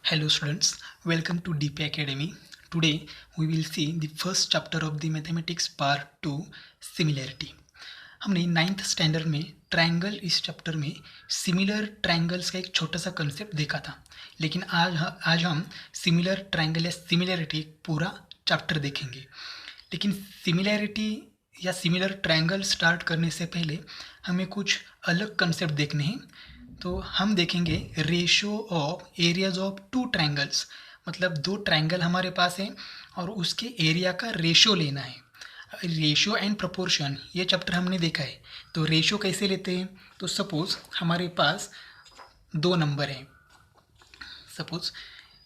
Hello students, welcome to DP Academy. Today we will see the first chapter of the mathematics part 2 similarity. हमने 9th standard में triangle इस chapter में similar triangles का एक छोटा सा कंसेप्ट देखा था, लेकिन आज हम सिमिलर ट्रायंगल या सिमिलरिटी पूरा चैप्टर देखेंगे। लेकिन सिमिलरिटी या सिमिलर ट्रायंगल स्टार्ट करने से पहले हमें कुछ अलग कंसेप्ट देखने हैं। तो हम देखेंगे ratio of areas of two triangles, मतलब दो ट्रायंगल हमारे पास हैं और उसके एरिया का रेशो लेना है। रेशो एंड प्रोपोर्शन ये चैप्टर हमने देखा है। तो रेशो कैसे लेते हैं? तो सपोज़ हमारे पास दो नंबर हैं, सपोज़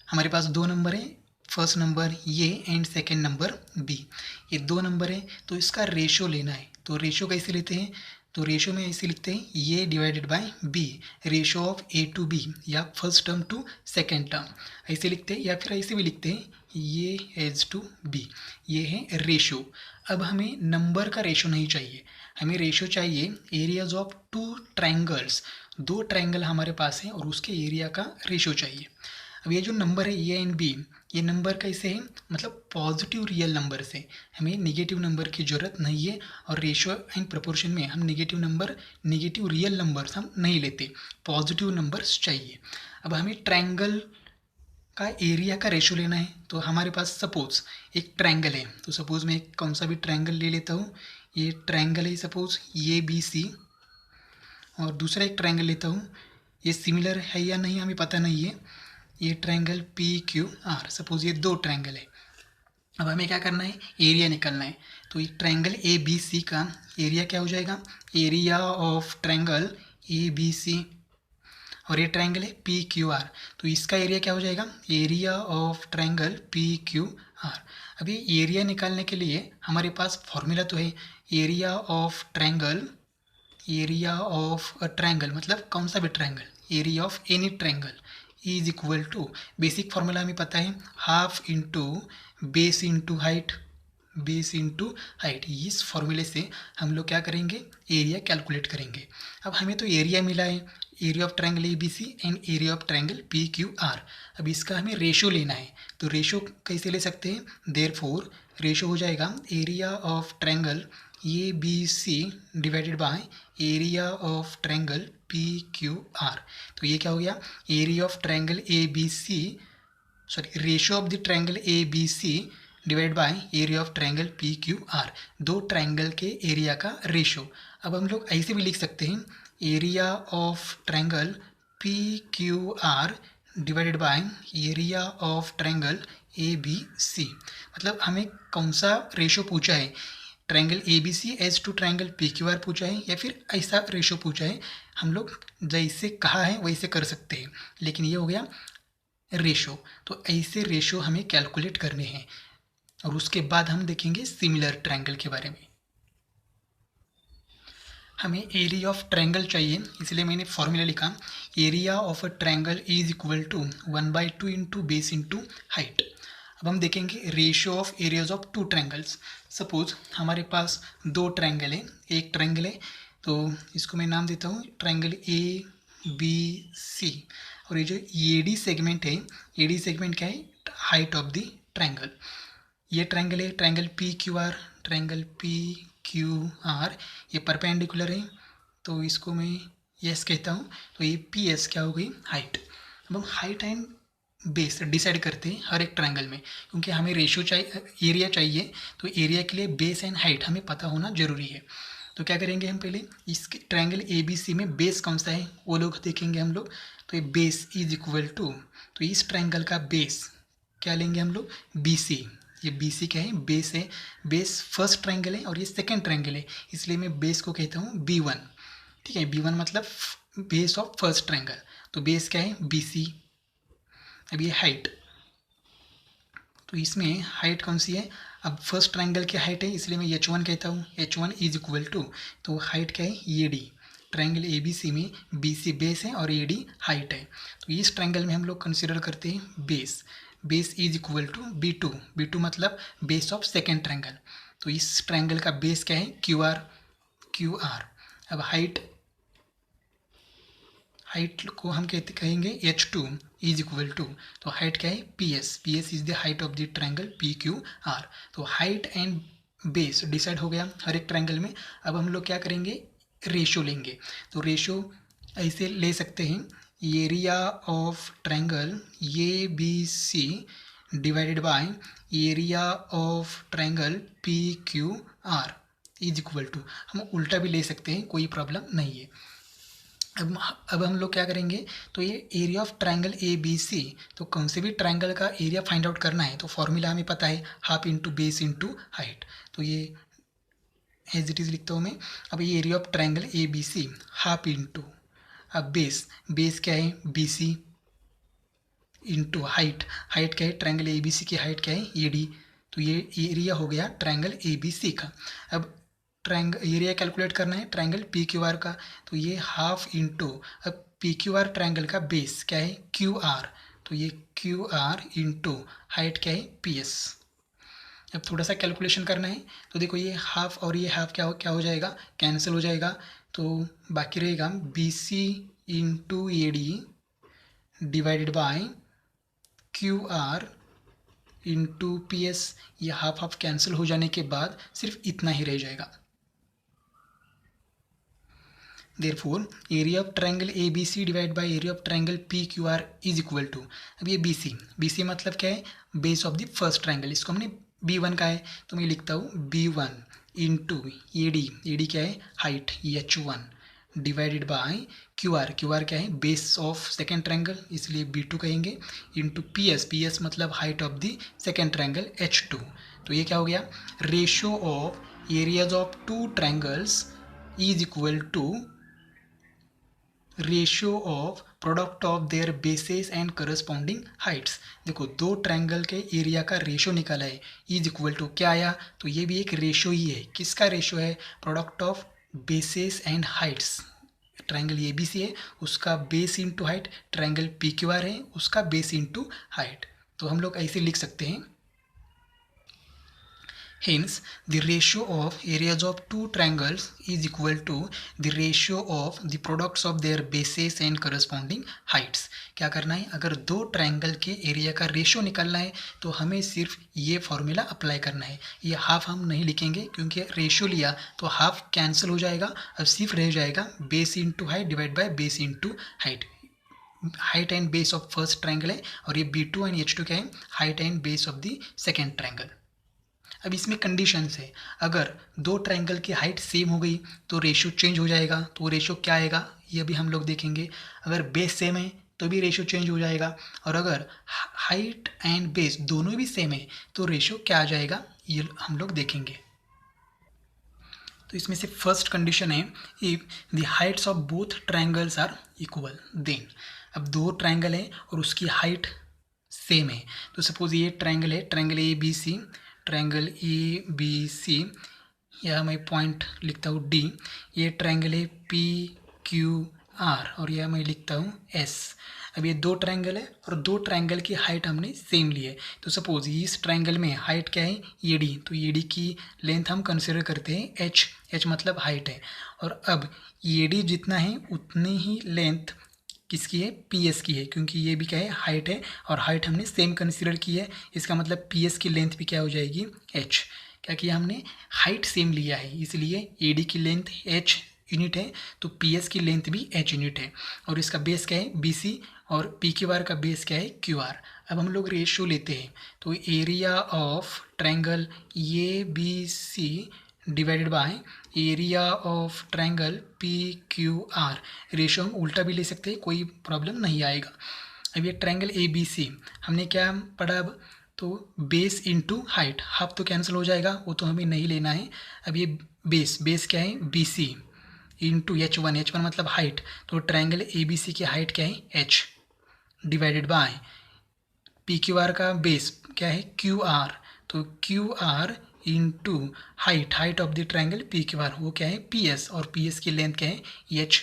हमारे पास दो नंबर हैं, फर्स्ट नंबर ये एंड सेकेंड नंबर बी। ये दो नंबर है तो इसका रेशो लेना है। तो रेशो कैसे लेते हैं? तो रेशो में ऐसे लिखते हैं ये divided by B, ratio of A to B या first term to second term ऐसे लिखते हैं, या फिर ऐसे भी लिखते हैं ये एज टू बी। ये है रेशो। अब हमें नंबर का रेशो नहीं चाहिए, हमें रेशो चाहिए एरियाज ऑफ टू ट्रायंगल्स। दो ट्रायंगल हमारे पास हैं और उसके एरिया का रेशो चाहिए। अब ये जो नंबर है ए एंड बी, ये नंबर कैसे है? मतलब पॉजिटिव रियल नंबर से, हमें नेगेटिव नंबर की ज़रूरत नहीं है। और रेशो एंड प्रोपोर्शन में हम नेगेटिव रियल नंबर्स हम नहीं लेते, पॉजिटिव नंबर्स चाहिए। अब हमें ट्रायंगल का एरिया का रेशो लेना है। तो हमारे पास सपोज़ एक ट्रायंगल है, तो सपोज़ मैं कौन सा भी ट्रायंगल ले लेता हूँ। ये ट्रायंगल है सपोज़ ये बी सी, और दूसरा एक ट्रायंगल लेता हूँ। ये सिमिलर है या नहीं हमें पता नहीं है। ये triangle P Q are, suppose ये दो ट्रायंगल है। अब हमें क्या करना है? एरिया निकालना है। तो ये ट्रायंगल ए बी सी का एरिया क्या हो जाएगा? Area of triangle A B C. और ये ट्रायंगल है पी क्यू आर, तो इसका एरिया क्या हो जाएगा? Area of triangle P Q R. अभी एरिया निकालने के लिए हमारे पास फॉर्मूला तो है, area of triangle, area of a triangle मतलब कौन सा भी triangle, area of any triangle is equal to, basic formula हमें पता है, half into base into height, base into height. इस फॉर्मूले से हम लोग क्या करेंगे? एरिया कैलकुलेट करेंगे। अब हमें तो एरिया मिला है, area of triangle A B C and area of triangle P Q R. अब इसका हमें रेशो लेना है। तो रेशो कैसे ले सकते हैं? देयरफॉर रेशो हो जाएगा area of triangle A B C divided by area of triangle P Q R. तो ये क्या हो गया? Area of triangle A B C, sorry ratio of the triangle A B C divide by area of triangle P Q R, दो triangle के area का ratio. अब हम लोग ऐसे भी लिख सकते हैं area of triangle P Q R divided by area of triangle A B C. मतलब हमें कौन सा रेशो पूछा है? Triangle A B C as to triangle P Q R पूछा है, या फिर ऐसा रेशो पूछा है। हम लोग जैसे कहा है वैसे कर सकते हैं, लेकिन ये हो गया रेशो। तो ऐसे रेशो हमें कैलकुलेट करने हैं और उसके बाद हम देखेंगे सिमिलर ट्रायंगल के बारे में। हमें एरिया ऑफ ट्रायंगल चाहिए, इसलिए मैंने फॉर्मूला लिखा area of a triangle is equal to 1/2 into base into height. अब हम देखेंगे ratio of areas of two triangles. Suppose हमारे पास दो ट्रायंगल है, एक ट्रायंगल है तो इसको मैं नाम देता हूँ ट्रायंगल ए बी सी। और ये जो ए डी सेगमेंट है, ए डी सेगमेंट क्या है? Height of the triangle. ये ट्रायंगल है triangle P Q are, triangle P Q R ये परपेंडिकुलर है, तो इसको मैं यस कहता हूँ। तो ये पी एस क्या हो गई? हाइट। अब हम हाइट एंड बेस डिसाइड करते हैं हर एक ट्रायंगल में, क्योंकि हमें रेशियो चाहिए, एरिया चाहिए। तो एरिया के लिए बेस एंड हाइट हमें पता होना जरूरी है। तो क्या करेंगे हम? पहले इस ट्रायंगल ए बी सी में बेस कौन सा है वो लोग देखेंगे हम लोग। तो ये बेस इज इक्वल टू, तो इस ट्रायंगल का बेस क्या लेंगे हम लोग? B C. ये बी सी क्या है? बेस है। बेस फर्स्ट ट्रायंगल है और ये सेकेंड ट्रायंगल है, इसलिए मैं बेस को कहता हूँ बी वन। ठीक है, बी वन मतलब बेस ऑफ फर्स्ट ट्रायंगल। तो बेस क्या है? B C. अब ये हाइट, तो इसमें हाइट कौन सी है? अब फर्स्ट ट्रायंगल की हाइट है, इसलिए मैं एच वन कहता हूँ। H one is equal to, तो हाइट क्या है? A D. Triangle A B C में बी सी बेस है और ए डी हाइट है। तो इस ट्रायंगल में हम लोग कंसिडर करते हैं base. Base is equal to B two. B two मतलब बेस ऑफ सेकेंड ट्रायंगल। तो इस ट्रायंगल का बेस क्या है? Q R, Q R. अब हाइट, हाइट को हम कहेंगे H2 इज इक्वल टू, तो हाइट क्या है PS, PS is the height of the triangle PQR। तो हाइट एंड बेस डिसाइड हो गया हर एक ट्रायंगल में। अब हम लोग क्या करेंगे, रेशो लेंगे। तो रेशो ऐसे ले सकते हैं, area of triangle ABC divided by area of triangle PQR is equal to, हम उल्टा भी ले सकते हैं, कोई प्रॉब्लम नहीं है। अब हम लोग क्या करेंगे, तो ये एरिया ऑफ ट्रायंगल ABC, तो कौन से भी ट्रायंगल का एरिया फाइंड आउट करना है तो फॉर्मूला हमें पता है, half into base into height. तो ये एज इट इज़ लिखता हूँ मैं। अब ये area of triangle ABC half into, अब बेस, बेस क्या है BC इंटू हाइट, हाइट क्या है ट्रायंगल ABC की हाइट क्या है AD। तो ये एरिया हो गया ट्रायंगल ABC का। अब ट्रायंगल एरिया कैलकुलेट करना है ट्रायंगल PQR का, तो ये हाफ इंटू, अब PQR ट्रायंगल का बेस क्या है QR, तो ये QR इंटू हाइट क्या है PS। अब थोड़ा सा कैलकुलेशन करना है, तो देखो ये हाफ और ये हाफ क्या हो जाएगा, कैंसिल हो जाएगा। तो बाकी रहेगा BC into AD divided by QR into PS। ये हाफ हाफ कैंसिल हो जाने के बाद सिर्फ इतना ही रह जाएगा। Therefore area of triangle ABC divide by area of triangle PQR is equal to, अब ये BC मतलब क्या है, base of the first triangle, इसको हमने B1 का है तो मैं लिखता हूँ B1 इंटू AD क्या है height H1 divided by QR क्या है बेस ऑफ सेकेंड ट्रायंगल इसलिए B2 कहेंगे, इंटू PS मतलब height of the second triangle H2। तो ये क्या हो गया, ratio of areas of two triangles is equal to ratio of product of their bases and corresponding heights. देखो दो ट्रायंगल के एरिया का रेशियो निकाला है, इज इक्वल टू क्या आया, तो ये भी एक रेशियो ही है। किसका रेशियो है, product of bases and Heights. Triangle ABC है उसका base into height, triangle PQR है उसका बेस इंटू हाइट। तो हम लोग ऐसे लिख सकते हैं, hence the ratio of areas of two triangles is equal to the ratio of the products of their bases and corresponding heights। क्या करना है, अगर दो ट्रायंगल के एरिया का रेशियो निकालना है तो हमें सिर्फ ये फॉर्मूला अप्लाई करना है। ये हाफ हम नहीं लिखेंगे क्योंकि रेशियो लिया तो हाफ कैंसिल हो जाएगा, अब सिर्फ रह जाएगा base into height divide by base into height. Height and base of first triangle है और ये B2 एंड H2 क्या है, height and base of the second triangle. अब इसमें कंडीशंस है, अगर दो ट्रायंगल की हाइट सेम हो गई तो रेशियो चेंज हो जाएगा। तो रेशियो क्या आएगा ये भी हम लोग देखेंगे। अगर बेस सेम है तो भी रेशियो चेंज हो जाएगा, और अगर हाइट एंड बेस दोनों भी सेम है तो रेशियो क्या आ जाएगा ये हम लोग देखेंगे। तो इसमें से फर्स्ट कंडीशन है, if the heights of both triangles are equal then. अब दो ट्रायंगल है और उसकी हाइट सेम है, तो सपोज ये ट्रायंगल है ट्रायंगल ABC, ट्रायंगल ABC, या मैं पॉइंट लिखता हूँ D। ये ट्रायंगल है PQR और यह मैं लिखता हूँ S। अब ये दो ट्रायंगल है और दो ट्रायंगल की हाइट हमने सेम ली है। तो सपोज इस ट्रायंगल में हाइट क्या है AD, तो AD की लेंथ हम कंसिडर करते हैं H मतलब हाइट है। और अब AD जितना है उतनी ही लेंथ किसकी है, PS की है, क्योंकि ये भी क्या है हाइट है और हाइट हमने सेम कंसीडर की है। इसका मतलब PS की लेंथ भी क्या हो जाएगी H। क्या किया हमने, हाइट सेम लिया है इसलिए AD की लेंथ H यूनिट है तो PS की लेंथ भी H यूनिट है। और इसका बेस क्या है BC और PQR का बेस क्या है QR। अब हम लोग रेशियो लेते हैं, तो area of triangle ABC divided by area of triangle PQR। Ratio हम उल्टा भी ले सकते हैं, कोई प्रॉब्लम नहीं आएगा। अब ये ट्रायंगल ABC हमने क्या पढ़ा, अब तो बेस इंटू हाइट, हाफ तो कैंसिल हो जाएगा वो तो हमें नहीं लेना है। अब ये बेस क्या है BC इंटू H1 मतलब हाइट, तो ट्रायंगल ABC की हाइट क्या है H डिवाइडेड बाय PQR का बेस क्या है QR, तो QR into height of the triangle PQR वो क्या है PS और PS की लेंथ क्या है H।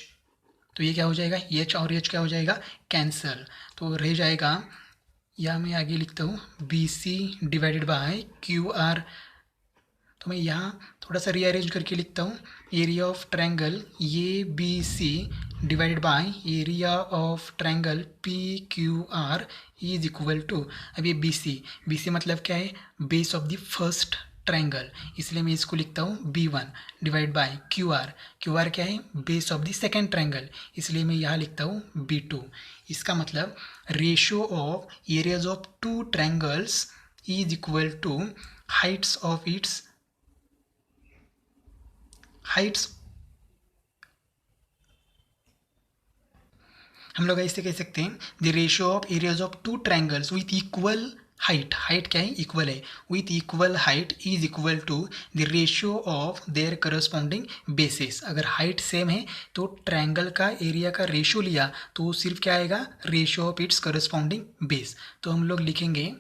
तो ये क्या हो जाएगा H और H क्या हो जाएगा कैंसल, तो रह जाएगा, या मैं आगे लिखता हूँ BC डिवाइडेड बाय QR। तो मैं यहाँ थोड़ा सा रीअरेंज करके लिखता हूँ, area of triangle ABC divided by area of triangle P Q R is equal to, अब ये बी सी मतलब क्या है, base of the first triangle, इसलिए मैं इसको लिखता हूँ B1 divide by Q R क्या है, base of the second triangle, इसलिए मैं यहाँ लिखता हूँ B2। इसका मतलब ratio of areas of two triangles is equal to heights of its heights, हम लोग ऐसे कह सकते हैं the ratio of areas of two triangles with equal height क्या है, इक्वल है, with equal height is equal to the ratio of their corresponding bases. अगर हाइट सेम है तो ट्रायंगल का एरिया का रेशियो लिया तो सिर्फ क्या आएगा, ratio of its corresponding base. तो हम लोग लिखेंगे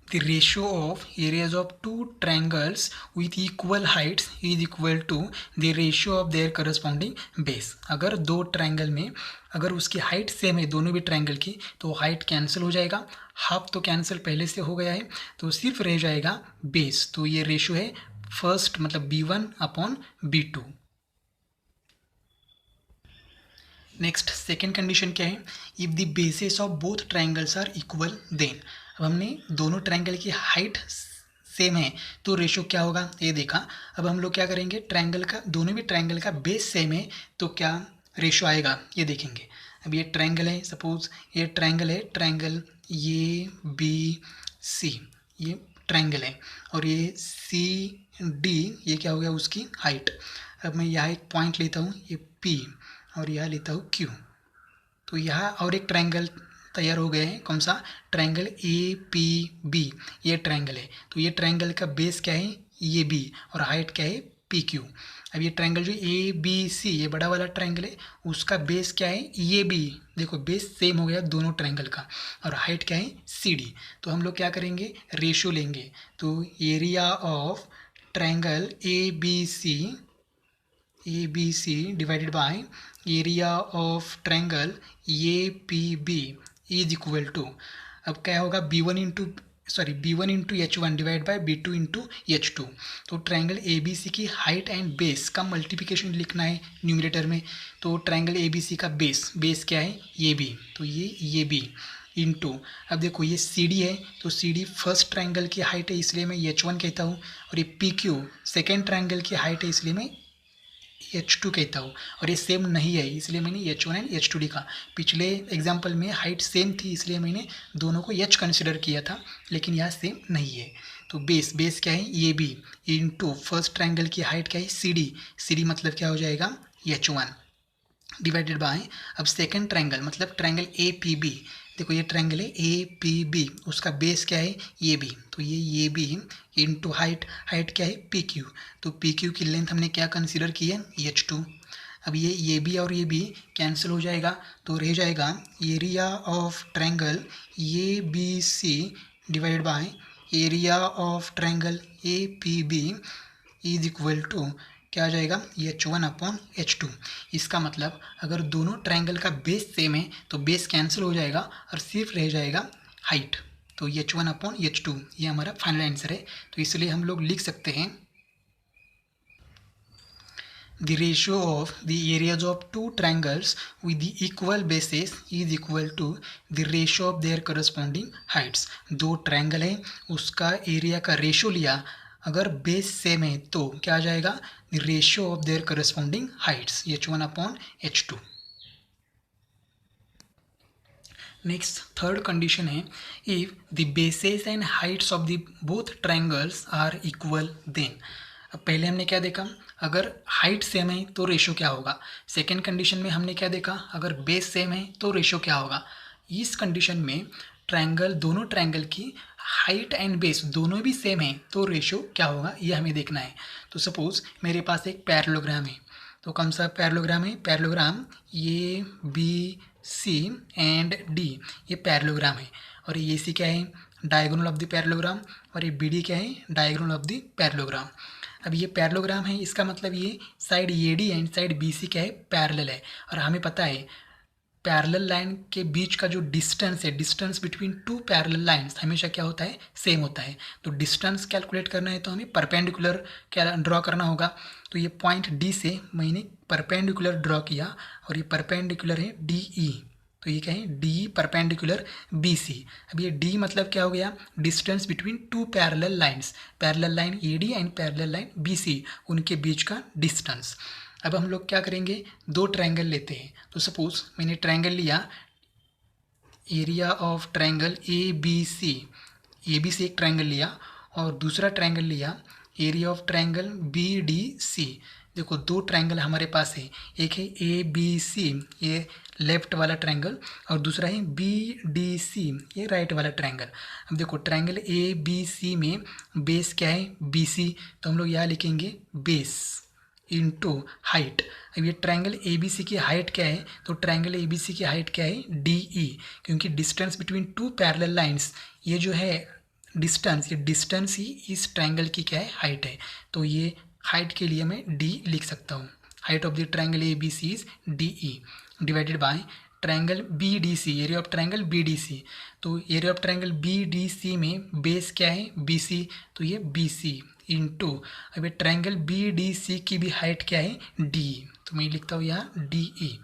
the ratio of areas of two triangles with equal heights is equal to the ratio of their corresponding base। अगर दो ट्रायंगल में अगर उसकी हाइट सेम है दोनों भी ट्रायंगल की तो हाइट कैंसिल हो जाएगा, हाफ तो कैंसिल पहले से हो गया है तो सिर्फ रह जाएगा बेस। तो ये रेशियो है फर्स्ट मतलब B1 upon B2। Next second condition क्या है, if the bases of both triangles are equal then. अब हमने दोनों ट्रायंगल की हाइट सेम है तो रेशियो क्या होगा ये देखा। अब हम लोग क्या करेंगे, ट्रायंगल का दोनों भी ट्रायंगल का बेस सेम है तो क्या रेशियो आएगा ये देखेंगे। अब ये ट्रायंगल है, सपोज ये ट्रायंगल है, ट्रायंगल ये ABC ये ट्रायंगल है और ये CD ये क्या हो गया उसकी हाइट। अब मैं यहाँ एक पॉइंट लेता हूँ ये P और यहाँ लेता हूँ Q, तो यहाँ और एक ट्रायंगल तैयार हो गए हैं, कौन सा, ट्रायंगल APB ये ट्रायंगल है। तो ये ट्रायंगल का बेस क्या है, ये B और हाइट क्या है PQ। अब ये ट्रायंगल जो ABC ये बड़ा वाला ट्रायंगल है उसका बेस क्या है, ये B, देखो बेस सेम हो गया दोनों ट्रायंगल का और हाइट क्या है CD। तो हम लोग क्या करेंगे, रेशियो लेंगे, तो area of triangle ABC divided by area of triangle APB is equal to, अब क्या होगा B1 into H1 divide by B2 into H2। तो ट्रायंगल ABC की हाइट एंड बेस का मल्टीप्लिकेशन लिखना है न्यूमरेटर में। तो ट्रायंगल ABC का बेस क्या है, ये B, तो ये B इंटू, अब देखो ये CD है तो CD फर्स्ट ट्रायंगल की हाइट है इसलिए मैं H1 कहता हूँ, और ये PQ सेकेंड ट्रायंगल की हाइट है इसलिए मैं H2 कहता हूँ, और ये सेम नहीं है इसलिए मैंने H1 एंड H2 लिखा। पिछले एग्जाम्पल में हाइट सेम थी इसलिए मैंने दोनों को H कंसिडर किया था, लेकिन यहाँ सेम नहीं है। तो बेस क्या है ये B इंटू फर्स्ट ट्रायंगल की हाइट क्या है CD मतलब क्या हो जाएगा H1 डिवाइडेड बाय, अब सेकेंड ट्रायंगल मतलब ट्रायंगल APB, देखो ये ट्रायंगल है APB उसका बेस क्या है ये B, तो ये B इंटू हाइट क्या है PQ, तो PQ की लेंथ हमने क्या कंसीडर की है H2। अब ये B और ये B कैंसिल हो जाएगा तो रह जाएगा area of triangle ABC divided by area of triangle APB is equal to क्या आ जाएगा H1 अपॉन H2। इसका मतलब अगर दोनों ट्रायंगल का बेस सेम है तो बेस कैंसिल हो जाएगा और सिर्फ रह जाएगा हाइट, तो H1 अपॉन H2 ये हमारा फाइनल आंसर है। तो इसलिए हम लोग लिख सकते हैं the ratio of the areas of two triangles with the equal bases is equal to the ratio of their corresponding heights। दो ट्रायंगल है उसका एरिया का रेशियो लिया, अगर बेस सेम है तो क्या आ जाएगा, the ratio of their corresponding heights H1 upon H2। Next third condition है, if the bases and heights of the both triangles are equal then. अब पहले हमने क्या देखा, अगर हाइट सेम है तो रेशियो क्या होगा। सेकेंड कंडीशन में हमने क्या देखा, अगर बेस सेम है तो रेशियो क्या होगा। इस कंडीशन में दोनों ट्रायंगल की हाइट एंड बेस दोनों भी सेम है तो रेशियो क्या होगा ये हमें देखना है। तो सपोज मेरे पास एक पैरेललोग्राम है, तो कौन सा पैरेललोग्राम है, पैरेललोग्राम ये BC एंड D ये पैरेललोग्राम है, और ये AC क्या है, डायगोनल ऑफ द पैरेललोग्राम, और ये BD क्या है, डायगोनल ऑफ द पैरेललोग्राम। अब ये पैरेललोग्राम है इसका मतलब ये side AD and side BC क्या है, पैरेलल है, और हमें पता है पैरेलल लाइन के बीच का जो डिस्टेंस है, distance between two parallel lines हमेशा क्या होता है, सेम होता है। तो डिस्टेंस कैलकुलेट करना है तो हमें परपेंडिकुलर क्या ड्रॉ करना होगा, तो ये पॉइंट डी से मैंने परपेंडिकुलर ड्रॉ किया और ये परपेंडिकुलर है डी ई, तो ये क्या है डी परपेंडिकुलर बी सी। अब ये डी मतलब क्या हो गया, distance between two parallel lines, parallel line A D and parallel line B C, उनके बीच का डिस्टेंस। अब हम लोग क्या करेंगे, दो ट्रायंगल लेते हैं। तो सपोज मैंने ट्रायंगल लिया, area of triangle A B C एक ट्रायंगल लिया और दूसरा ट्रायंगल लिया area of triangle B D C. देखो दो ट्रायंगल हमारे पास है, एक है ए बी सी ये लेफ्ट वाला ट्रायंगल और दूसरा है बी डी सी ये राइट वाला ट्रायंगल। अब देखो ट्रायंगल ए बी सी में बेस क्या है बी सी, तो हम लोग यहाँ लिखेंगे बेस इंटू हाइट। अब ये ट्रायंगल ए बी सी की हाइट क्या है, तो ट्रायंगल ए बी सी की हाइट क्या है डी ई, क्योंकि distance between two parallel lines, ये जो है डिस्टेंस, ये डिस्टेंस ही इस ट्रायंगल की क्या है हाइट है। तो ये हाइट के लिए मैं डी लिख सकता हूँ। Height of the triangle A B C is D E divided by triangle B D C, area of triangle B D C. तो area of triangle B D C में बेस क्या है बी सी, तो ये B C into, अब ये triangle B D सी की भी हाइट क्या है डी, तो मैं लिखता हूँ यहाँ डी ई।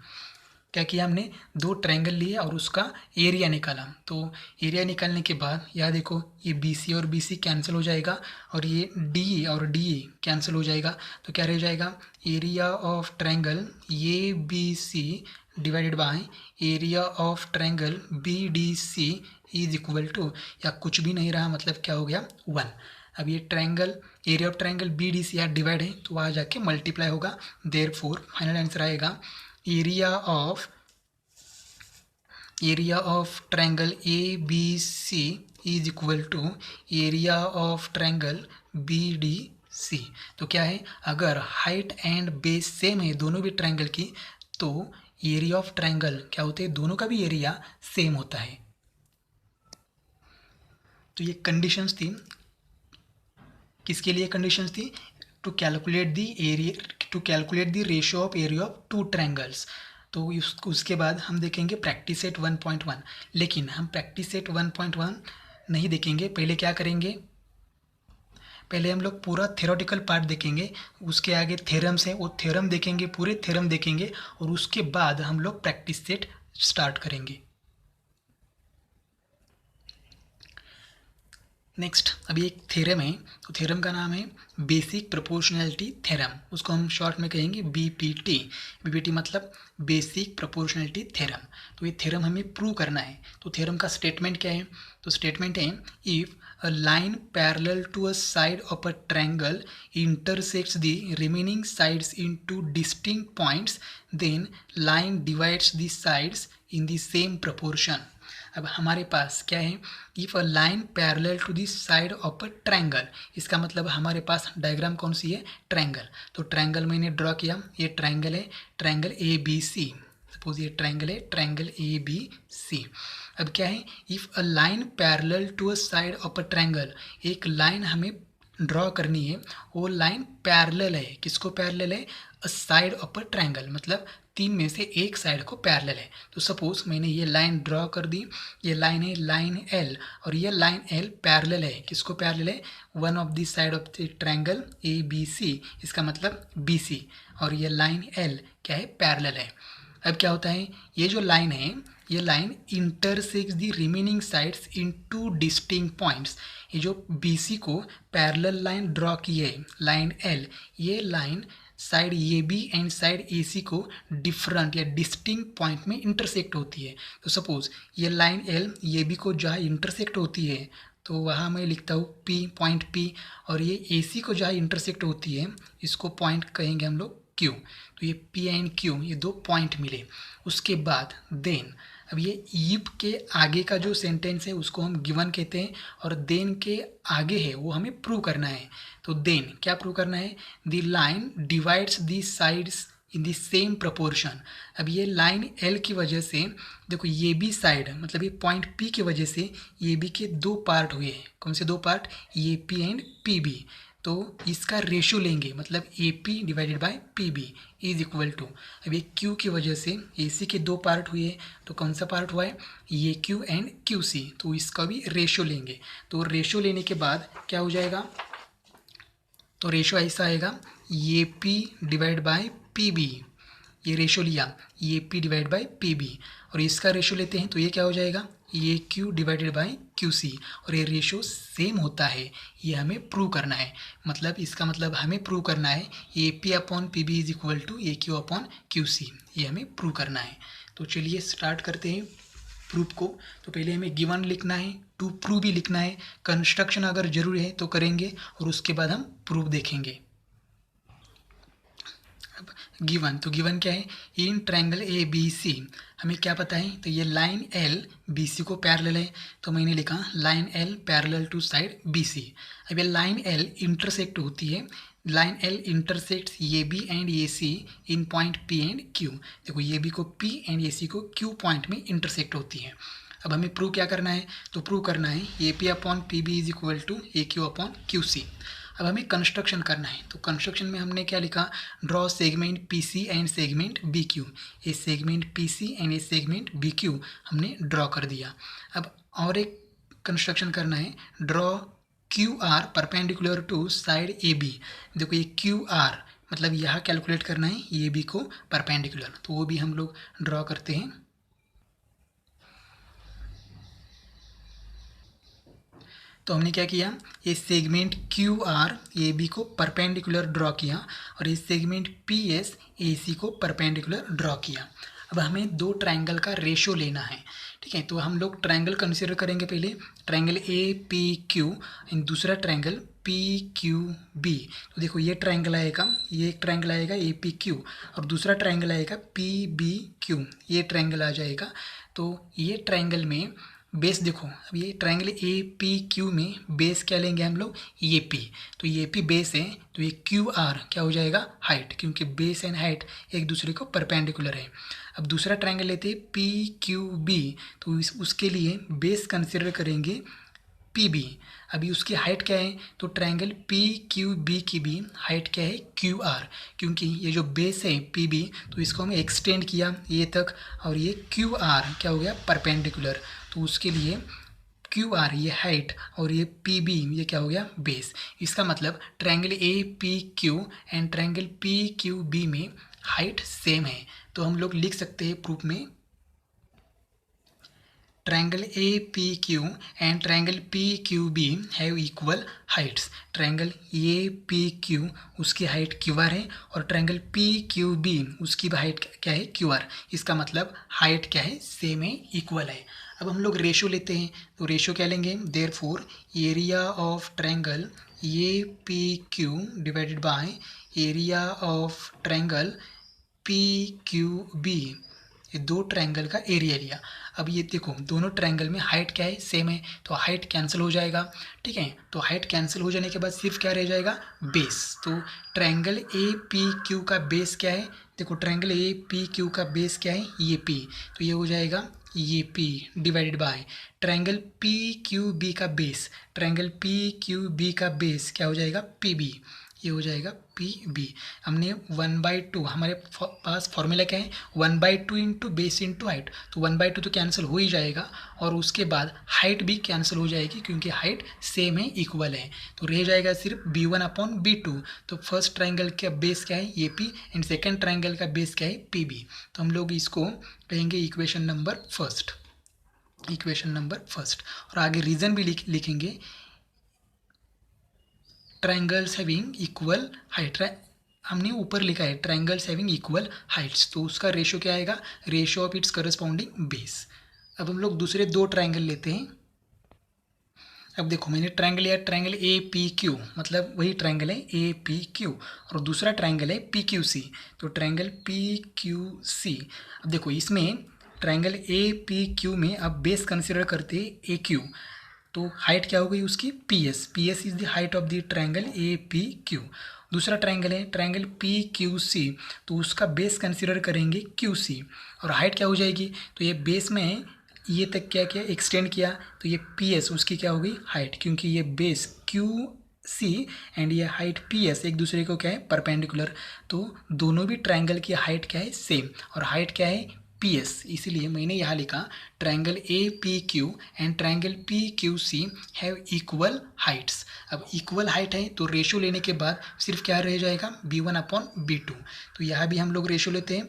क्या किया हमने, दो ट्रायंगल लिए और उसका एरिया निकाला। तो एरिया निकालने के बाद यहाँ देखो ये बी सी और बी सी कैंसिल हो जाएगा और ये डी और डी कैंसिल हो जाएगा। तो क्या रह जाएगा, area of triangle A B C divided by area of triangle B D C is equal to, या कुछ भी नहीं रहा मतलब क्या हो गया 1। अब ये triangle area of triangle B D C यहाँ डिवाइड है तो वहाँ जाके मल्टीप्लाई होगा, देयरफॉर फाइनल आंसर आएगा area of triangle A B C is equal to area of triangle B D C. तो क्या है, अगर हाइट एंड बेस सेम है दोनों भी ट्रायंगल की, तो एरिया ऑफ ट्रायंगल क्या होते हैं, दोनों का भी एरिया सेम होता है। तो ये कंडीशंस थी, किसके लिए कंडीशंस थी, to calculate the ratio of area of two triangles. तो उसके बाद हम देखेंगे प्रैक्टिस सेट 1.1, लेकिन हम प्रैक्टिस सेट 1.1 नहीं देखेंगे। पहले क्या करेंगे, पहले हम लोग पूरा थ्योरेटिकल पार्ट देखेंगे, उसके आगे थ्योरम्स है वो थ्योरम देखेंगे, पूरे थ्योरम देखेंगे और उसके बाद हम लोग प्रैक्टिस सेट स्टार्ट करेंगे। नेक्स्ट अभी एक थ्योरम है, तो थ्योरम का नाम है बेसिक प्रोपोर्शनैलिटी थ्योरम, उसको हम शॉर्ट में कहेंगे बीपीटी। बीपीटी मतलब बेसिक प्रोपोर्शनैलिटी थ्योरम। तो ये थ्योरम हमें प्रूव करना है। तो थ्योरम का स्टेटमेंट क्या है, तो स्टेटमेंट है if a line parallel to a side of a triangle intersects the remaining sides into distinct points, then line divides the sides in the same proportion. अब हमारे पास क्या है, if a line parallel to the side of a triangle, इसका मतलब हमारे पास diagram कौन सी है, ट्रायंगल। तो ट्रायंगल मैंने ड्रॉ किया, ये ट्रायंगल है, triangle A B C, suppose ये ट्रायंगल है, ट्रायंगल ए बी सी। अब क्या है, if a line parallel to a side of a triangle, एक लाइन हमें ड्रॉ करनी है, वो लाइन पैरेलल है, किसको पैरेलल है, a side of a triangle, मतलब तीन में से एक साइड को पैरेलल है। तो सपोज मैंने ये लाइन ड्रॉ कर दी, ये लाइन है लाइन एल, और ये लाइन एल पैरेलल है, किसको पैरेलल है, one of the side of the triangle A B C, इसका मतलब बी सी, और ये लाइन एल क्या है, पैरेलल है। अब क्या होता है, ये जो लाइन है, ये line intersects the remaining sides in two distinct points. ये जो बी सी को पैरेलल लाइन ड्रॉ की है, लाइन एल, ये line side A B and side A C को डिफरेंट या डिस्टिंक्ट पॉइंट में इंटरसेक्ट होती है। तो सपोज ये लाइन एल ए बी को जहाँ इंटरसेक्ट होती है, तो वहाँ मैं लिखता हूँ पी, पॉइंट पी, और ये ए सी को जहाँ इंटरसेक्ट होती है, इसको पॉइंट कहेंगे हम लोग क्यू। तो ये पी एंड क्यू, ये दो पॉइंट मिले। उसके बाद देन, अब ये इफ के आगे का जो सेंटेंस है उसको हम गिवन कहते हैं, और देन के आगे है वो हमें प्रूव करना है। तो देन क्या प्रूव करना है, the line divides the sides in the same proportion. अब ये लाइन एल की वजह से देखो ये बी साइड, मतलब ये पॉइंट पी की वजह से ये बी के दो पार्ट हुए हैं। कौन से दो पार्ट, ये पी एंड पी बी। तो इसका रेशो लेंगे, मतलब A P divided by P B is equal to, अब ये क्यू की वजह से ए सी के दो पार्ट हुए, तो कौन सा पार्ट हुआ है, ये क्यू एंड क्यू सी, तो इसका भी रेशो लेंगे। तो रेशो लेने के बाद क्या हो जाएगा, तो रेशो ऐसा आएगा, A P divide by P B, ये रेशो लिया A P divide by P B, और इसका रेशो लेते हैं तो ये क्या हो जाएगा A Q divided by Q C, और ये रेशो सेम होता है, ये हमें प्रूव करना है। मतलब इसका मतलब हमें प्रूव करना है A P upon P B is equal to A Q upon Q C, ये हमें प्रूव करना है। तो चलिए स्टार्ट करते हैं प्रूफ को। तो पहले हमें गिवन लिखना है, टू प्रूव भी लिखना है, कंस्ट्रक्शन अगर जरूरी है तो करेंगे और उसके बाद हम प्रूफ देखेंगे। अब गिवन, तो गिवन क्या है, इन ट्रायंगल ए बी सी, हमें क्या पता है, तो ये लाइन एल बी सी को पैरेलल है, तो मैंने लिखा line L parallel to side B C. अब ये लाइन एल इंटरसेक्ट होती है, line L intersects A B and A C in point P and Q. देखो ए बी को पी एंड ए सी को क्यू पॉइंट में intersect होती है। अब हमें प्रूव क्या करना है, तो प्रूव करना है A P upon P B is equal to A Q upon Q C. अब हमें कंस्ट्रक्शन करना है, तो कंस्ट्रक्शन में हमने क्या लिखा, draw segment P C and segment B Q. A segment P C and a segment B Q हमने ड्रॉ कर दिया। अब और एक कंस्ट्रक्शन करना है, draw Q R perpendicular to side A B. देखो ये क्यू आर मतलब यहाँ कैलकुलेट करना है ए बी को परपेंडिकुलर, तो वो भी हम लोग ड्रॉ करते हैं। तो हमने क्या किया, ये segment Q R A B को परपेंडिकुलर ड्रॉ किया और ये segment P S A C को परपेंडिकुलर ड्रॉ किया। अब हमें दो ट्रायंगल का रेशो लेना है, ठीक है। तो हम लोग ट्रायंगल कंसिडर करेंगे, पहले triangle A P Q and दूसरा ट्रायंगल पी क्यू बी। तो देखो ये ट्रायंगल आएगा, ये एक ट्रायंगल आएगा ए पी क्यू और दूसरा ट्रायंगल आएगा पी बी क्यू, ये ट्रायंगल आ जाएगा। तो ये ट्रायंगल में बेस देखो, अब ये ट्रायंगल ए पी क्यू में बेस क्या लेंगे हम लोग, ए पी। तो ये पी बेस है, तो ये क्यू आर क्या हो जाएगा, हाइट, क्योंकि बेस एंड हाइट एक दूसरे को परपेंडिकुलर है। अब दूसरा ट्रायंगल लेते हैं पी क्यू बी, तो उसके लिए बेस कंसिडर करेंगे पी बी। अभी उसकी हाइट क्या है, तो ट्रायंगल पी क्यू बी की भी हाइट क्या है, क्यू आर, क्योंकि ये जो बेस है पी बी, तो इसको हमें एक्सटेंड किया ये तक और ये क्यू आर क्या हो गया, परपेंडिकुलर। तो उसके लिए क्यू आर ये हाइट और ये पी बी ये क्या हो गया, बेस। इसका मतलब triangle A P Q and triangle P Q B में हाइट सेम है। तो हम लोग लिख सकते हैं प्रूफ में, triangle A P Q and triangle P Q B have equal heights. Triangle A P Q उसकी हाइट क्यू आर है और ट्रायंगल पी क्यू बी उसकी हाइट क्या है, क्यू आर। इसका मतलब हाइट क्या है, सेम है, इक्वल है। अब हम लोग रेशो लेते हैं, तो रेशो क्या लेंगे, therefore area of triangle A P Q divided by area of triangle P Q B, ये दो ट्रायंगल का एरिया लिया। अब ये देखो दोनों ट्रायंगल में हाइट क्या है, सेम है, तो हाइट कैंसिल हो जाएगा, ठीक है। तो हाइट कैंसिल हो जाने के बाद सिर्फ क्या रह जाएगा, बेस। तो ट्रायंगल ए पी क्यू का बेस क्या है, देखो ट्रायंगल ए पी क्यू का बेस क्या है, ये पी, तो ये हो जाएगा ये P divided by triangle P Q B का base, triangle P Q B का बेस क्या हो जाएगा, पी बी, ये हो जाएगा पी बी। हमने 1/2, हमारे पास फॉर्मूला क्या है, 1/2 इंटू बेस इंटू हाइट, तो 1/2 तो कैंसिल हो ही जाएगा और उसके बाद हाइट भी कैंसिल हो जाएगी क्योंकि हाइट सेम है, इक्वल है। तो रह जाएगा सिर्फ b1 अपॉन b2। तो फर्स्ट ट्रायंगल का बेस क्या है, A P and second triangle का बेस क्या है, पी बी। तो हम लोग इसको कहेंगे equation number first, equation number first. और आगे रीज़न भी लिखेंगे, ट्रायंगल्स हैविंग इक्वल हाइट, हमने ऊपर लिखा है ट्रायंगल्स हैविंग इक्वल हाइट्स, तो उसका रेशो क्या आएगा, ratio of it's corresponding base. अब हम लोग दूसरे दो ट्रायंगल लेते हैं। अब देखो मैंने ट्रायंगल लिया, ट्रायंगल ए पी क्यू, मतलब वही ट्रायंगल है ए पी क्यू, और दूसरा ट्रायंगल है पी क्यू सी। तो ट्रायंगल पी क्यू सी, अब देखो इसमें ट्रायंगल ए पी क्यू में अब बेस कंसिडर करते हैं ए क्यू, तो हाइट क्या हो गई उसकी, P S, P S is the height of the triangle A P Q. दूसरा ट्रायंगल है ट्रायंगल पी क्यू सी, तो उसका बेस कंसिडर करेंगे क्यू सी और हाइट क्या हो जाएगी, तो ये बेस में ये तक क्या किया, एक्सटेंड किया, तो ये पी एस उसकी क्या हो गई, हाइट, क्योंकि ये बेस क्यू सी एंड ये हाइट पी एस एक दूसरे को क्या है, परपेंडिकुलर। तो दोनों भी ट्रायंगल की हाइट क्या है, सेम, और हाइट क्या है, पी एस, इसीलिए मैंने यहाँ लिखा triangle A P Q and triangle P Q C have equal heights. अब इक्वल हाइट है तो रेशो लेने के बाद सिर्फ क्या रह जाएगा, B1/B2। तो यहाँ भी हम लोग रेशो लेते हैं,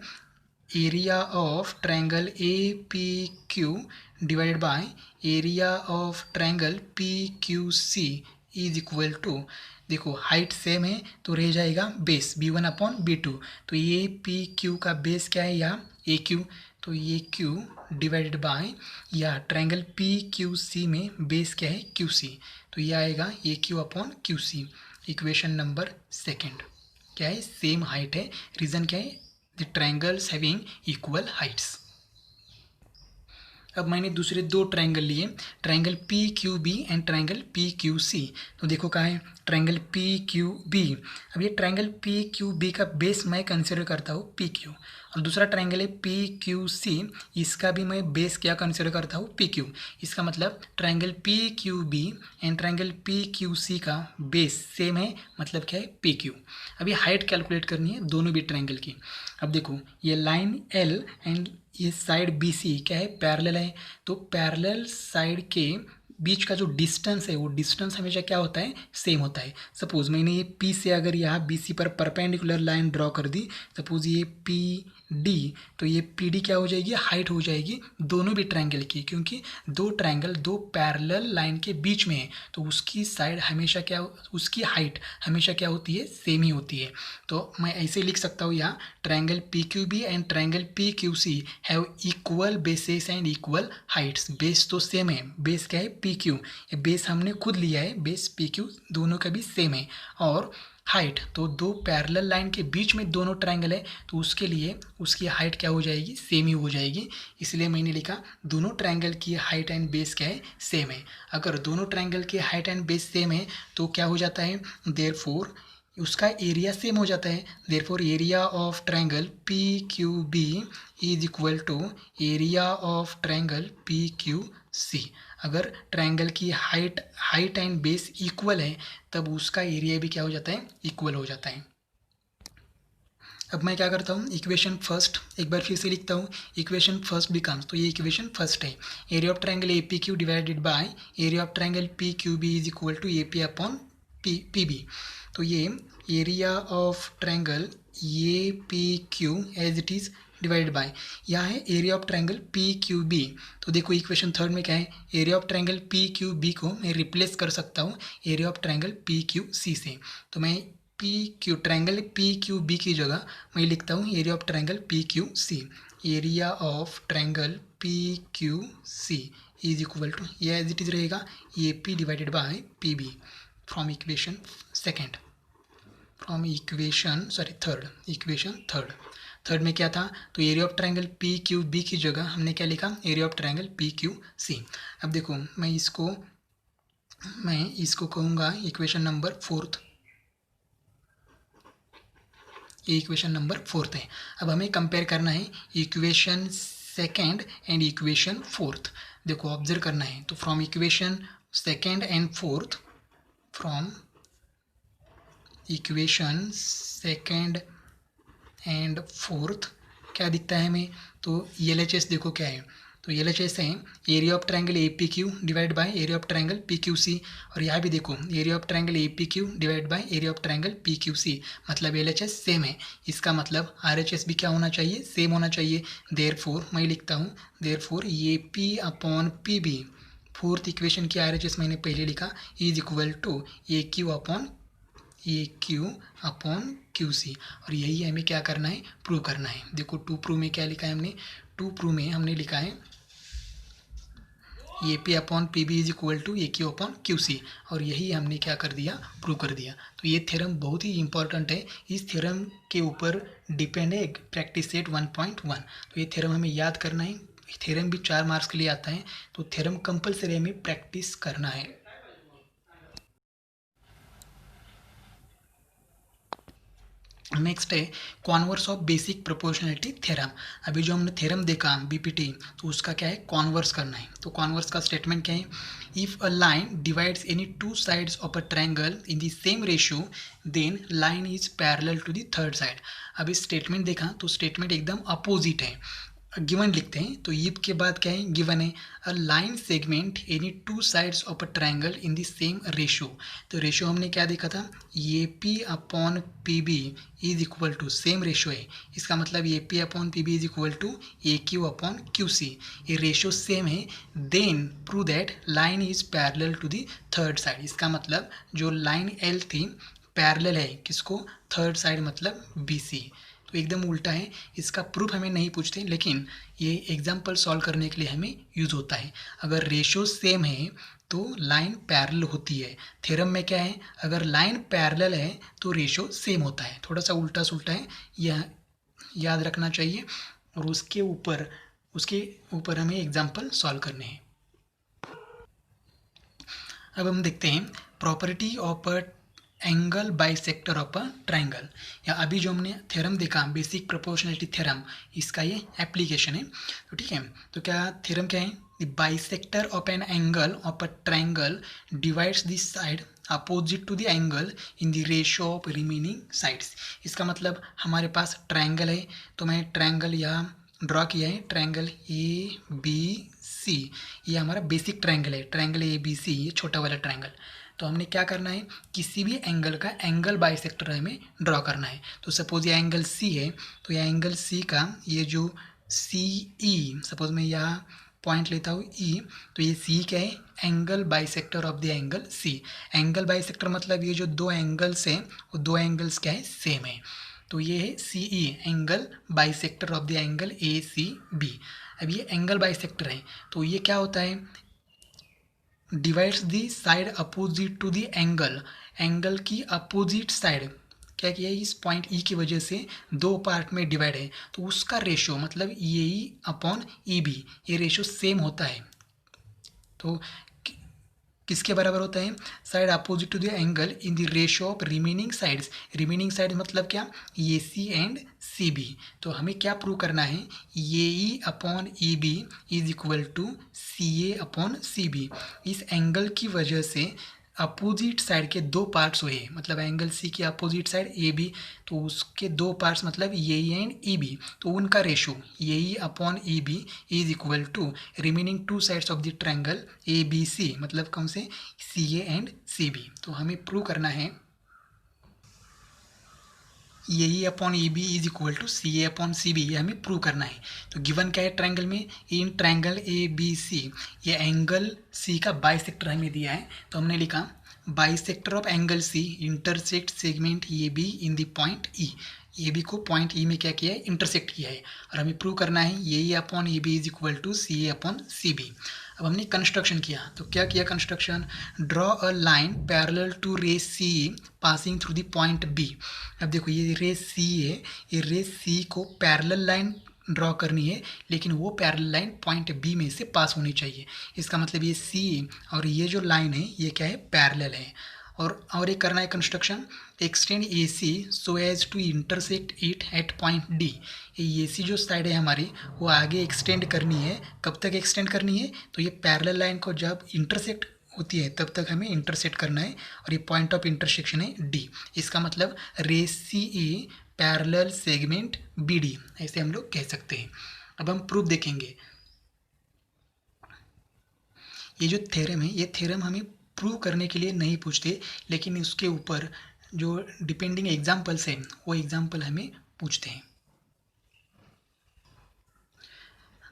area of triangle A P Q divided by area of triangle P Q C is equal to, देखो हाइट सेम है तो रह जाएगा बेस B1/B2। तो ये पी क्यू का बेस क्या है यहाँ ए क्यू, तो ये क्यू डिवाइडेड बाय या ट्रायंगल पी क्यू सी में बेस क्या है क्यू सी, तो ये आएगा A Q C. Equation number second क्या है, सेम हाइट है, रीज़न क्या है, the triangles having equal heights. अब मैंने दूसरे दो ट्रायंगल लिए, triangle P Q B and triangle P Q C. तो देखो कहाँ है ट्रायंगल पी क्यू बी। अब ये ट्रायंगल पी क्यू बी का बेस मैं कंसिडर करता हूँ पी क्यू, और दूसरा ट्रायंगल है पी क्यू सी, इसका भी मैं बेस क्या कंसिडर करता हूँ पी क्यू। इसका मतलब triangle P Q B and triangle P Q C का बेस सेम है, मतलब क्या है पी क्यू। अब ये हाइट कैलकुलेट करनी है दोनों भी ट्रायंगल की। अब देखो ये लाइन एल एंड ये साइड बी सी क्या है, पैरेलल है, तो पैरेलल साइड के बीच का जो डिस्टेंस है वो डिस्टेंस हमेशा क्या होता है, सेम होता है। सपोज मैंने ये पी से अगर यहाँ बी सी पर परपेंडिकुलर लाइन ड्रॉ कर दी, सपोज ये पी डी, तो ये पी डी क्या हो जाएगी, हाइट हो जाएगी दोनों भी ट्रायंगल की, क्योंकि दो ट्रायंगल दो पैरेलल लाइन के बीच में है, तो उसकी साइड हमेशा क्या, उसकी हाइट हमेशा क्या होती है, सेम ही होती है। तो मैं ऐसे लिख सकता हूँ यहाँ triangle P Q B and triangle P Q C have equal bases and equal heights. Base तो सेम है, बेस क्या है पी क्यू, ये बेस हमने खुद लिया है, बेस पी क्यू दोनों का भी सेम है, और हाइट तो दो पैरेलल लाइन के बीच में दोनों ट्रायंगल है, तो उसके लिए उसकी हाइट क्या हो जाएगी, सेम ही हो जाएगी। इसलिए मैंने लिखा दोनों ट्रायंगल की हाइट एंड बेस क्या है, सेम है। अगर दोनों ट्रायंगल की हाइट एंड बेस सेम है तो क्या हो जाता है, देयरफॉर उसका एरिया सेम हो जाता है। Therefore area of triangle P Q B is equal to area of triangle P Q C. अगर ट्रायंगल की हाइट एंड बेस इक्वल है तब उसका एरिया भी क्या हो जाता है, इक्वल हो जाता है। अब मैं क्या करता हूँ, इक्वेशन फर्स्ट एक बार फिर से लिखता हूँ, इक्वेशन फर्स्ट बिकम्स, तो ये इक्वेशन फर्स्ट है, area of triangle A P Q divided by area of triangle P Q B is equal to A P upon P B. तो ये area of triangle A P Q as it is divide by, यह है area of triangle P Q B. तो देखो equation third में क्या है, area of triangle P Q B को मैं रिप्लेस कर सकता हूँ area of triangle P Q C से। तो मैं P Q triangle P Q B की जगह मैं लिखता हूँ area of triangle P Q C. Area of triangle P Q C is equal to, ये एज इट इज रहेगा A P divided by P B from equation second, from equation third में क्या था, तो area of triangle P Q B की जगह हमने क्या लिखा, area of triangle P Q C. अब देखो मैं इसको कहूँगा इक्वेशन नंबर फोर्थ, ये इक्वेशन नंबर फोर्थ है। अब हमें कंपेयर करना है equation second and equation fourth. देखो ऑब्जर्व करना है, तो from equation second and fourth, from equation second and fourth क्या दिखता है हमें, तो LHS देखो क्या है, तो LHS है area of triangle A P Q divide by area of triangle P Q C. और यहाँ भी देखो area of triangle A P Q divide by area of triangle P Q C, मतलब LHS सेम है। इसका मतलब RHS भी क्या होना चाहिए, सेम होना चाहिए। देयरफॉर मैं लिखता हूँ therefore A P upon P B, fourth equation की RHS मैंने पहले लिखा, is equal to A Q Q C. और यही हमें क्या करना है, प्रूव करना है। देखो टू प्रूव में क्या लिखा है हमने, टू प्रूव में हमने लिखा है A P upon P B is equal to A Q upon Q C, और यही हमने क्या कर दिया, प्रूव कर दिया। तो ये थ्योरम बहुत ही इंपॉर्टेंट है, इस थ्योरम के ऊपर डिपेंड है प्रैक्टिस सेट 1.1। तो ये थ्योरम हमें याद करना है, थ्योरम भी 4 मार्क्स के लिए आता है, तो थ्योरम कंपलसरी हमें प्रैक्टिस करना है। नेक्स्ट है converse of basic proportionality theorem. अभी जो हमने थ्योरम देखा बीपीटी, तो उसका क्या है, कॉन्वर्स करना है। तो कॉन्वर्स का स्टेटमेंट क्या है, if a line divides any two sides of a triangle in the same ratio then line is parallel to the third side. अब इस स्टेटमेंट देखा तो स्टेटमेंट एकदम अपोजिट है। गिवन लिखते हैं तो इफ के बाद क्या है, गिवन है a line segment any two sides of a triangle in the same ratio. तो रेशो हमने क्या देखा था, A P upon P B is equal to, same ratio है, इसका मतलब A P upon P B is equal to A Q upon Q C, ये ratio same है। Then prove that line is parallel to the third side, इसका मतलब जो line L थी parallel है किसको, थर्ड साइड मतलब बी सी। तो एकदम उल्टा है, इसका प्रूफ हमें नहीं पूछते, लेकिन ये एग्जाम्पल सॉल्व करने के लिए हमें यूज़ होता है। अगर रेशो सेम है तो लाइन पैरेलल होती है। थ्योरम में क्या है, अगर लाइन पैरेलल है तो रेशो सेम होता है। थोड़ा सा उल्टा सुल्टा है, यह याद रखना चाहिए। और उसके ऊपर हमें एग्जाम्पल सॉल्व करने हैं। अब हम देखते हैं property of a angle bisector of a triangle, या अभी जो हमने थ्योरम देखा बेसिक प्रोपोर्शनलिटी थ्योरम, इसका ये एप्लीकेशन है। तो ठीक है, तो क्या थ्योरम क्या है, the bisector of an angle of a triangle divides the side opposite to the angle in the ratio of remaining sides. इसका मतलब हमारे पास ट्रायंगल है, तो मैं ट्रायंगल यहाँ ड्रॉ किया है, ट्रायंगल ए बी सी, ये हमारा बेसिक ट्रायंगल है, ट्रायंगल ए बी सी, ये छोटा वाला ट्रायंगल। तो हमने क्या करना है, किसी भी एंगल का एंगल बाइसेक्टर हमें ड्रॉ करना है। तो सपोज ये एंगल सी है, तो ये एंगल सी का ये जो सी ई, सपोज मैं यहाँ पॉइंट लेता हूँ ई, तो ये सी क्या है, angle bisector of the angle C. Angle bisector मतलब ये जो दो एंगल्स हैं वो दो एंगल्स क्या है, सेम है। तो ये है C E, angle bisector of the angle A C B. अब ये एंगल बाइसेक्टर है, तो ये क्या होता है, divides the side opposite to the angle, angle की अपोजिट साइड क्या किया है, इस पॉइंट ई की वजह से दो पार्ट में डिवाइड है, तो उसका रेशो मतलब A E upon E B, ये रेशो सेम होता है। तो किसके बराबर होता है, side opposite to the angle in the ratio of remaining sides. Remaining side मतलब क्या, ए सी एंड सी बी। तो हमें क्या प्रूव करना है, A E upon E B is equal to C A upon C B. इस एंगल की वजह से अपोजिट साइड के दो पार्ट्स हुए, मतलब एंगल सी की अपोजिट साइड ए बी, तो उसके दो पार्ट्स मतलब ए एंड ई बी, तो उनका ratio A E upon E B is equal to remaining two sides of the triangle A B C, मतलब कौन से, C A and C B. तो हमें प्रूव करना है A E upon E B is equal to C A upon C B, ये हमें prove करना है। तो गिवन क्या है ट्रायंगल में, इन ट्रायंगल ए बी सी, ये एंगल सी का बाइसेक्टर हमें दिया है, तो हमने लिखा bisector of angle C intersect segment A B in the point E. A B को पॉइंट ई में क्या किया है, इंटरसेक्ट किया है, और हमें प्रूव करना है A E upon A B is equal to C A upon C B. अब हमने कंस्ट्रक्शन किया, तो क्या किया construction, draw a line parallel to ray C passing through the point B. अब देखो ये रे सी है, ये रे सी को पैरेलल लाइन ड्रॉ करनी है, लेकिन वो पैरेलल लाइन पॉइंट बी में से पास होनी चाहिए। इसका मतलब ये सी और ये जो लाइन है ये क्या है, पैरेलल है। और एक करना है construction, extend A C so as to intersect it at point D. ये ए सी जो साइड है हमारी वो आगे एक्सटेंड करनी है, कब तक एक्सटेंड करनी है, तो ये पैरेलल लाइन को जब इंटरसेक्ट होती है तब तक हमें इंटरसेक्ट करना है, और ये पॉइंट ऑफ इंटरसेक्शन है डी। इसका मतलब रे सी ए पैरेलल सेगमेंट बी डी, ऐसे हम लोग कह सकते हैं। अब हम प्रूफ देखेंगे। ये जो थ्योरम है, ये थ्योरम हमें प्रूव करने के लिए नहीं पूछते, लेकिन उसके ऊपर जो डिपेंडिंग एग्जाम्पल्स हैं वो एग्जाम्पल हमें पूछते हैं।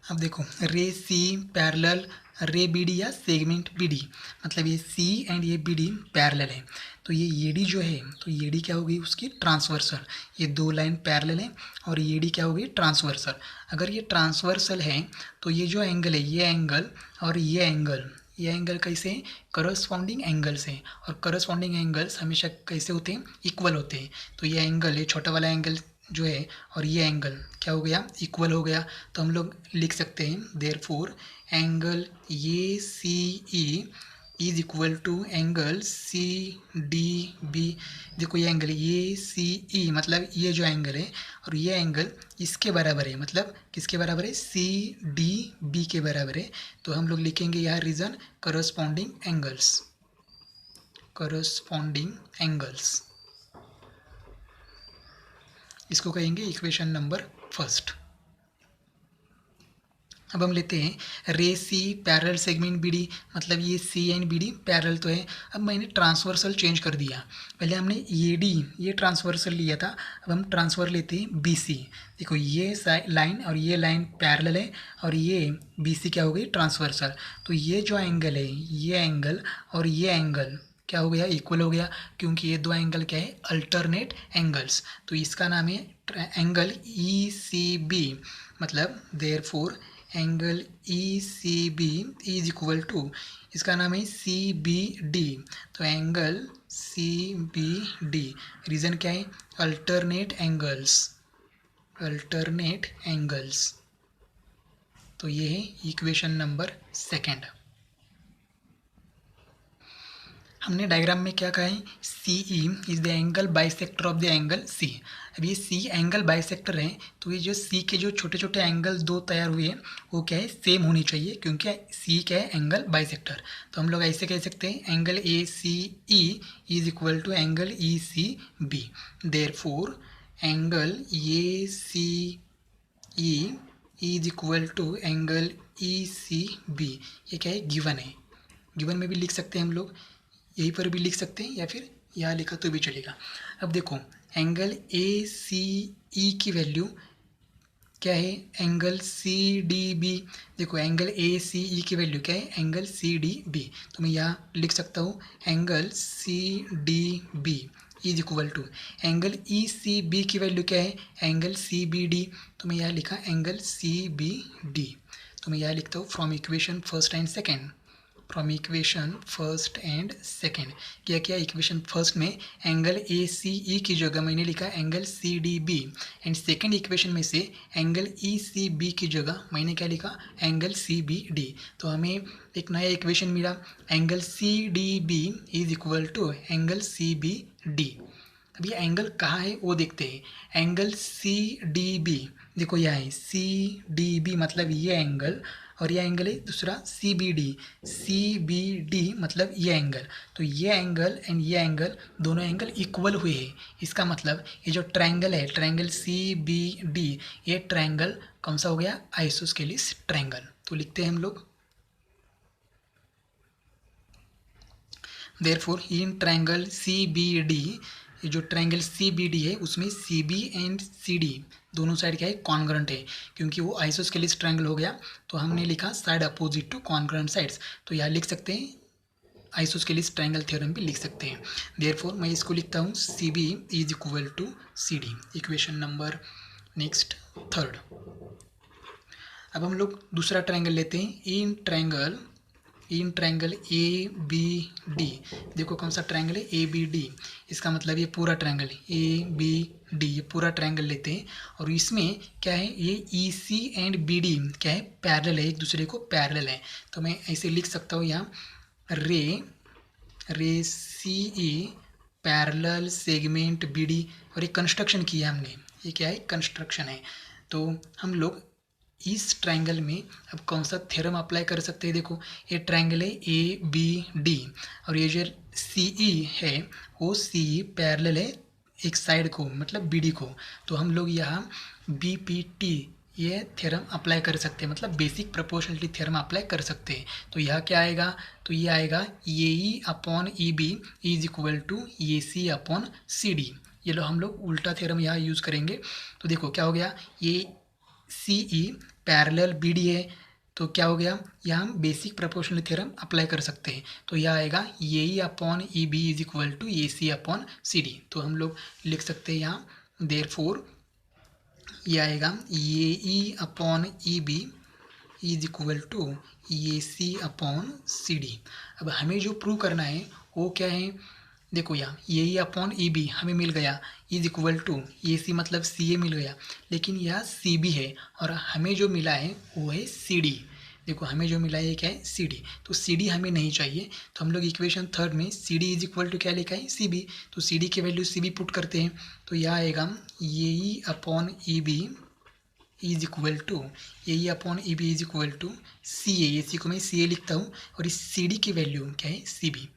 अब देखो रे सी पैरेलल रे बी डी या सेगमेंट बी डी, मतलब ये सी एंड ये बी डी पैरेलल है, तो ये डी जो है, तो ये डी क्या होगी उसकी ट्रांसवर्सल, ये दो लाइन पैरेलल है, और ये डी क्या होगी ट्रांसवर्सल। अगर ये ट्रांसवर्सल है तो ये जो एंगल है, ये एंगल और ये एंगल कैसे हैं, करस्पॉन्डिंग एंगल्स हैं, और करस्पॉन्डिंग एंगल्स हमेशा कैसे होते हैं, इक्वल होते हैं। तो ये एंगल, ये छोटा वाला एंगल जो है और ये एंगल क्या हो गया, इक्वल हो गया। तो हम लोग लिख सकते हैं therefore angle A C E is equal to angle C D B. देखो ये एंगल ए सी ई, मतलब ये जो एंगल है और ये एंगल इसके बराबर है, मतलब किसके बराबर है, सी डी बी के बराबर है। तो हम लोग लिखेंगे यहाँ reason corresponding angles, corresponding angles, इसको कहेंगे इक्वेशन नंबर फर्स्ट। अब हम लेते हैं ray C parallel segment B D, मतलब ये C and B D parallel तो है। अब मैंने ट्रांसवर्सल चेंज कर दिया, पहले हमने ये डी ये ट्रांसवर्सल लिया था, अब हम ट्रांसफर लेते हैं बी सी। देखो ये लाइन और ये लाइन पैरेलल है और ये बी सी क्या हो गई ट्रांसवर्सल। तो ये जो एंगल है ये एंगल और ये एंगल क्या हो गया इक्वल हो गया, क्योंकि ये दो एंगल क्या है अल्टरनेट एंगल्स। तो इसका नाम है एंगल ई सी बी, मतलब therefore angle E C B is equal to, इसका नाम है सी बी डी। तो angle C B D reason क्या है अल्टरनेट एंगल्स, अल्टरनेट एंगल्स। तो ये है इक्वेशन नंबर सेकंड। हमने डायग्राम में क्या कहा है C E is the angle bisector of the angle C. अब ये सी एंगल बाइसेक्टर है, तो ये जो सी के जो छोटे छोटे एंगल्स दो तैयार हुए हैं वो क्या है सेम होनी चाहिए, क्योंकि सी क्या है एंगल बाइसेक्टर। तो हम लोग ऐसे कह सकते हैं angle A C E is equal to angle E C B. Therefore angle A C E is equal to angle E C B. ये क्या है गिवन है, गिवन में भी लिख सकते हैं हम लोग, यहीं पर भी लिख सकते हैं या फिर यहाँ लिखा तो भी चलेगा। अब देखो एंगल ए सी ई की वैल्यू क्या है एंगल सी डी बी। देखो एंगल ए सी ई की वैल्यू क्या है एंगल सी डी बी। तो मैं यहाँ लिख सकता हूँ angle C D B is equal to angle E C B की वैल्यू क्या है एंगल सी बी डी। तो मैं यहाँ लिखा एंगल सी बी डी। तो मैं यहाँ लिखता हूँ from equation first and second, from equation first and second. क्या क्या इक्वेशन फर्स्ट में एंगल ए सी ई की जगह मैंने लिखा angle C D B, and second equation में से एंगल ई सी बी की जगह मैंने क्या लिखा एंगल सी बी डी। तो हमें एक नया इक्वेशन मिला angle C D B is equal to angle C B D. अब ये एंगल कहाँ है वो देखते हैं। एंगल सी डी बी देखो यह है सी डी बी मतलब ये एंगल, और ये एंगल है दूसरा सी बी डी मतलब ये एंगल। तो ये एंगल एंड ये एंगल दोनों एंगल इक्वल हुए हैं। इसका मतलब ये जो ट्रायंगल है ट्रायंगल सी बी डी, ये ट्रायंगल कौन सा हो गया आइसोस्केलिस ट्रायंगल। तो लिखते हैं हम लोग therefore in triangle C B D, ये जो ट्रायंगल सी बी डी है उसमें C B and C D दोनों साइड क्या है कॉन्ग्रुएंट है, क्योंकि वो आइसोस्केलिस ट्रायंगल हो गया। तो हमने लिखा side opposite two congruent sides. तो यहाँ लिख सकते हैं आइसोस्केलिस ट्रायंगल थ्योरम भी लिख सकते हैं। देयरफॉर मैं इसको लिखता हूँ C B is equal to C D. Equation number next third. अब हम लोग दूसरा ट्रायंगल लेते हैं in triangle A B D. देखो कौन सा ट्रायंगल है ए बी डी, इसका मतलब ये पूरा ट्रायंगल ए बी डी, ये पूरा ट्रायंगल लेते हैं और इसमें क्या है ये ई सी एंड बी डी क्या है पैरेलल है, एक दूसरे को पैरेलल है। तो मैं ऐसे लिख सकता हूँ यहाँ ray C E parallel segment B D, और एक कंस्ट्रक्शन किया हमने, ये क्या है कंस्ट्रक्शन है। तो हम लोग इस ट्रायंगल में अब कौन सा थ्योरम अप्लाई कर सकते हैं। देखो ये ट्रायंगल है ए बी डी और ये जो सी ई है वो सी ई पैरेलल है एक साइड को मतलब बी डी को। तो हम लोग यहाँ बी पी टी ये थ्योरम अप्लाई कर सकते हैं, मतलब बेसिक प्रोपोर्शनलिटी थ्योरम अप्लाई कर सकते हैं। तो यह क्या आएगा, तो ये आएगा A E upon E B is equal to A C upon C D. ये लो हम लोग उल्टा थ्योरम यहाँ यूज़ करेंगे। तो देखो क्या हो गया, ये सी ई पैरेलल बी डी है तो क्या हो गया, यहाँ हम बेसिक प्रोपोर्शनल थ्योरम अप्लाई कर सकते हैं। तो यह आएगा A E upon E B is equal to A C upon C D. तो हम लोग लिख सकते हैं यहाँ देयरफॉर ये आएगा A E upon E B is equal to A C upon C D. अब हमें जो प्रूव करना है वो क्या है, देखो यहाँ ए ई अपॉन ई बी हमें मिल गया इज इक्वल टू ए सी मतलब सी ए मिल गया, लेकिन यह सी बी है और हमें जो मिला है वो है सी डी। देखो हमें जो मिला है क्या है सी डी, तो सी डी हमें नहीं चाहिए। तो हम लोग इक्वेशन थर्ड में C D is equal to क्या लिखा है सी बी, तो सी डी की वैल्यू सी बी पुट करते हैं। तो यह आएगा A E upon E B is equal to A E upon E B is equal to C A, ये सी को मैं सी ए लिखता हूँ और इस सी डी की वैल्यू क्या है सी बी।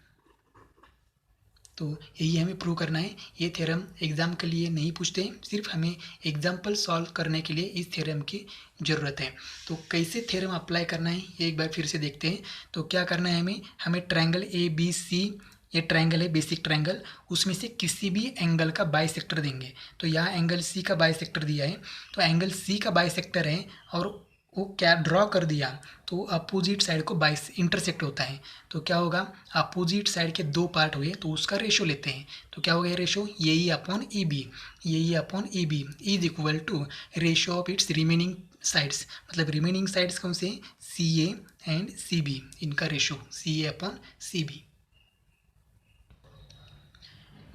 तो यही हमें प्रूव करना है। ये थ्योरम एग्ज़ाम के लिए नहीं पूछते, सिर्फ हमें एग्जाम्पल सॉल्व करने के लिए इस थ्योरम की ज़रूरत है। तो कैसे थ्योरम अप्लाई करना है ये एक बार फिर से देखते हैं। तो क्या करना है हमें ट्रायंगल ए बी सी, ये ट्रायंगल है बेसिक ट्रायंगल, उसमें से किसी भी एंगल का बाइसेक्टर देंगे। तो यहाँ एंगल सी का बाइसेक्टर दिया है, तो एंगल सी का बाइसेक्टर है और वो क्या ड्रॉ कर दिया, तो अपोजिट साइड को बाइस इंटरसेक्ट होता है। तो क्या होगा, अपोजिट साइड के दो पार्ट हुए तो उसका रेशो लेते हैं। तो क्या हो गया रेशो, ये ई अपॉन ई बी, ये E upon E B is equal to ratio of its remaining sides. मतलब रिमेनिंग साइड्स कौन से, C A and C B, इनका ratio C A upon C B.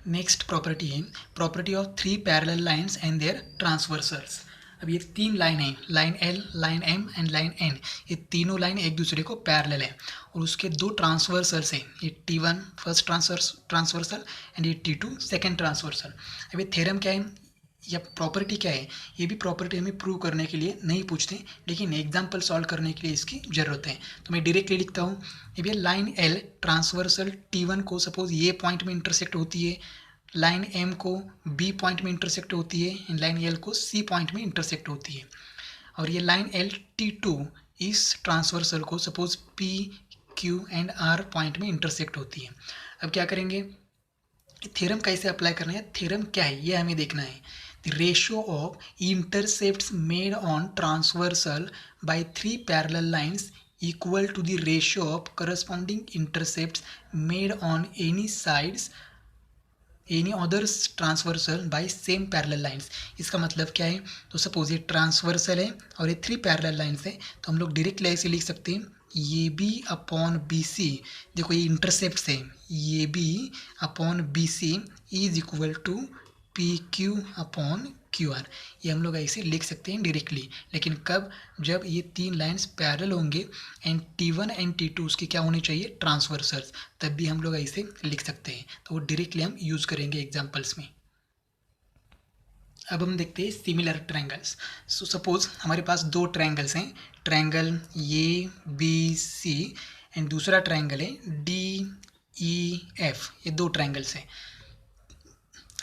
Next property है property of three parallel lines and their transversals. अब ये तीन line है, line L, line M and line N, ये तीनों लाइन एक दूसरे को पैरेलल है और उसके दो ट्रांसवर्सल्स हैं, ये T1 फर्स्ट ट्रांसवर्सल एंड ये T2 सेकेंड ट्रांसवर्सल। अब ये थ्योरम क्या है या प्रॉपर्टी क्या है, ये भी प्रॉपर्टी हमें प्रूव करने के लिए नहीं पूछते, लेकिन एग्जाम्पल सॉल्व करने के लिए इसकी ज़रूरत है। तो मैं डायरेक्टली लिखता हूँ, ये लाइन एल ट्रांसवर्सल T1 को सपोज ये पॉइंट में इंटरसेक्ट होती है, लाइन एम को बी पॉइंट में इंटरसेक्ट होती है एंड लाइन एल को सी पॉइंट में इंटरसेक्ट होती है। और ये लाइन एल T2 इस ट्रांसवर्सल को suppose P Q and R point में इंटरसेक्ट होती है। अब क्या करेंगे, थ्योरम कैसे अप्लाई करना है, थ्योरम क्या है ये हमें देखना है। The ratio of intercepts made on transversal by three parallel lines equal to the ratio of corresponding intercepts made on any sides any others transversal by same parallel lines. इसका मतलब क्या है, तो सपोज ये ट्रांसवर्सल है और ये three parallel lines है, तो हम लोग डायरेक्टली ऐसे लिख सकते हैं, ये बी अपॉन बी सी, देखो ये इंटरसेप्ट है, ये B upon B C is equal to P Q upon Q R. ये हम लोग ऐसे लिख सकते हैं डायरेक्टली, लेकिन कब, जब ये तीन लाइंस पैरेलल होंगे एंड T1 एंड T2 उसके क्या होने चाहिए, ट्रांसवर्सल्स, तब भी हम लोग ऐसे लिख सकते हैं। तो वो डायरेक्टली हम यूज़ करेंगे एग्जाम्पल्स में। अब हम देखते हैं सिमिलर ट्रायंगल्स। सो सपोज हमारे पास दो ट्रायंगल्स हैं, triangle A B C and दूसरा ट्रायंगल है DEF, ये दो ट्रायंगल्स हैं।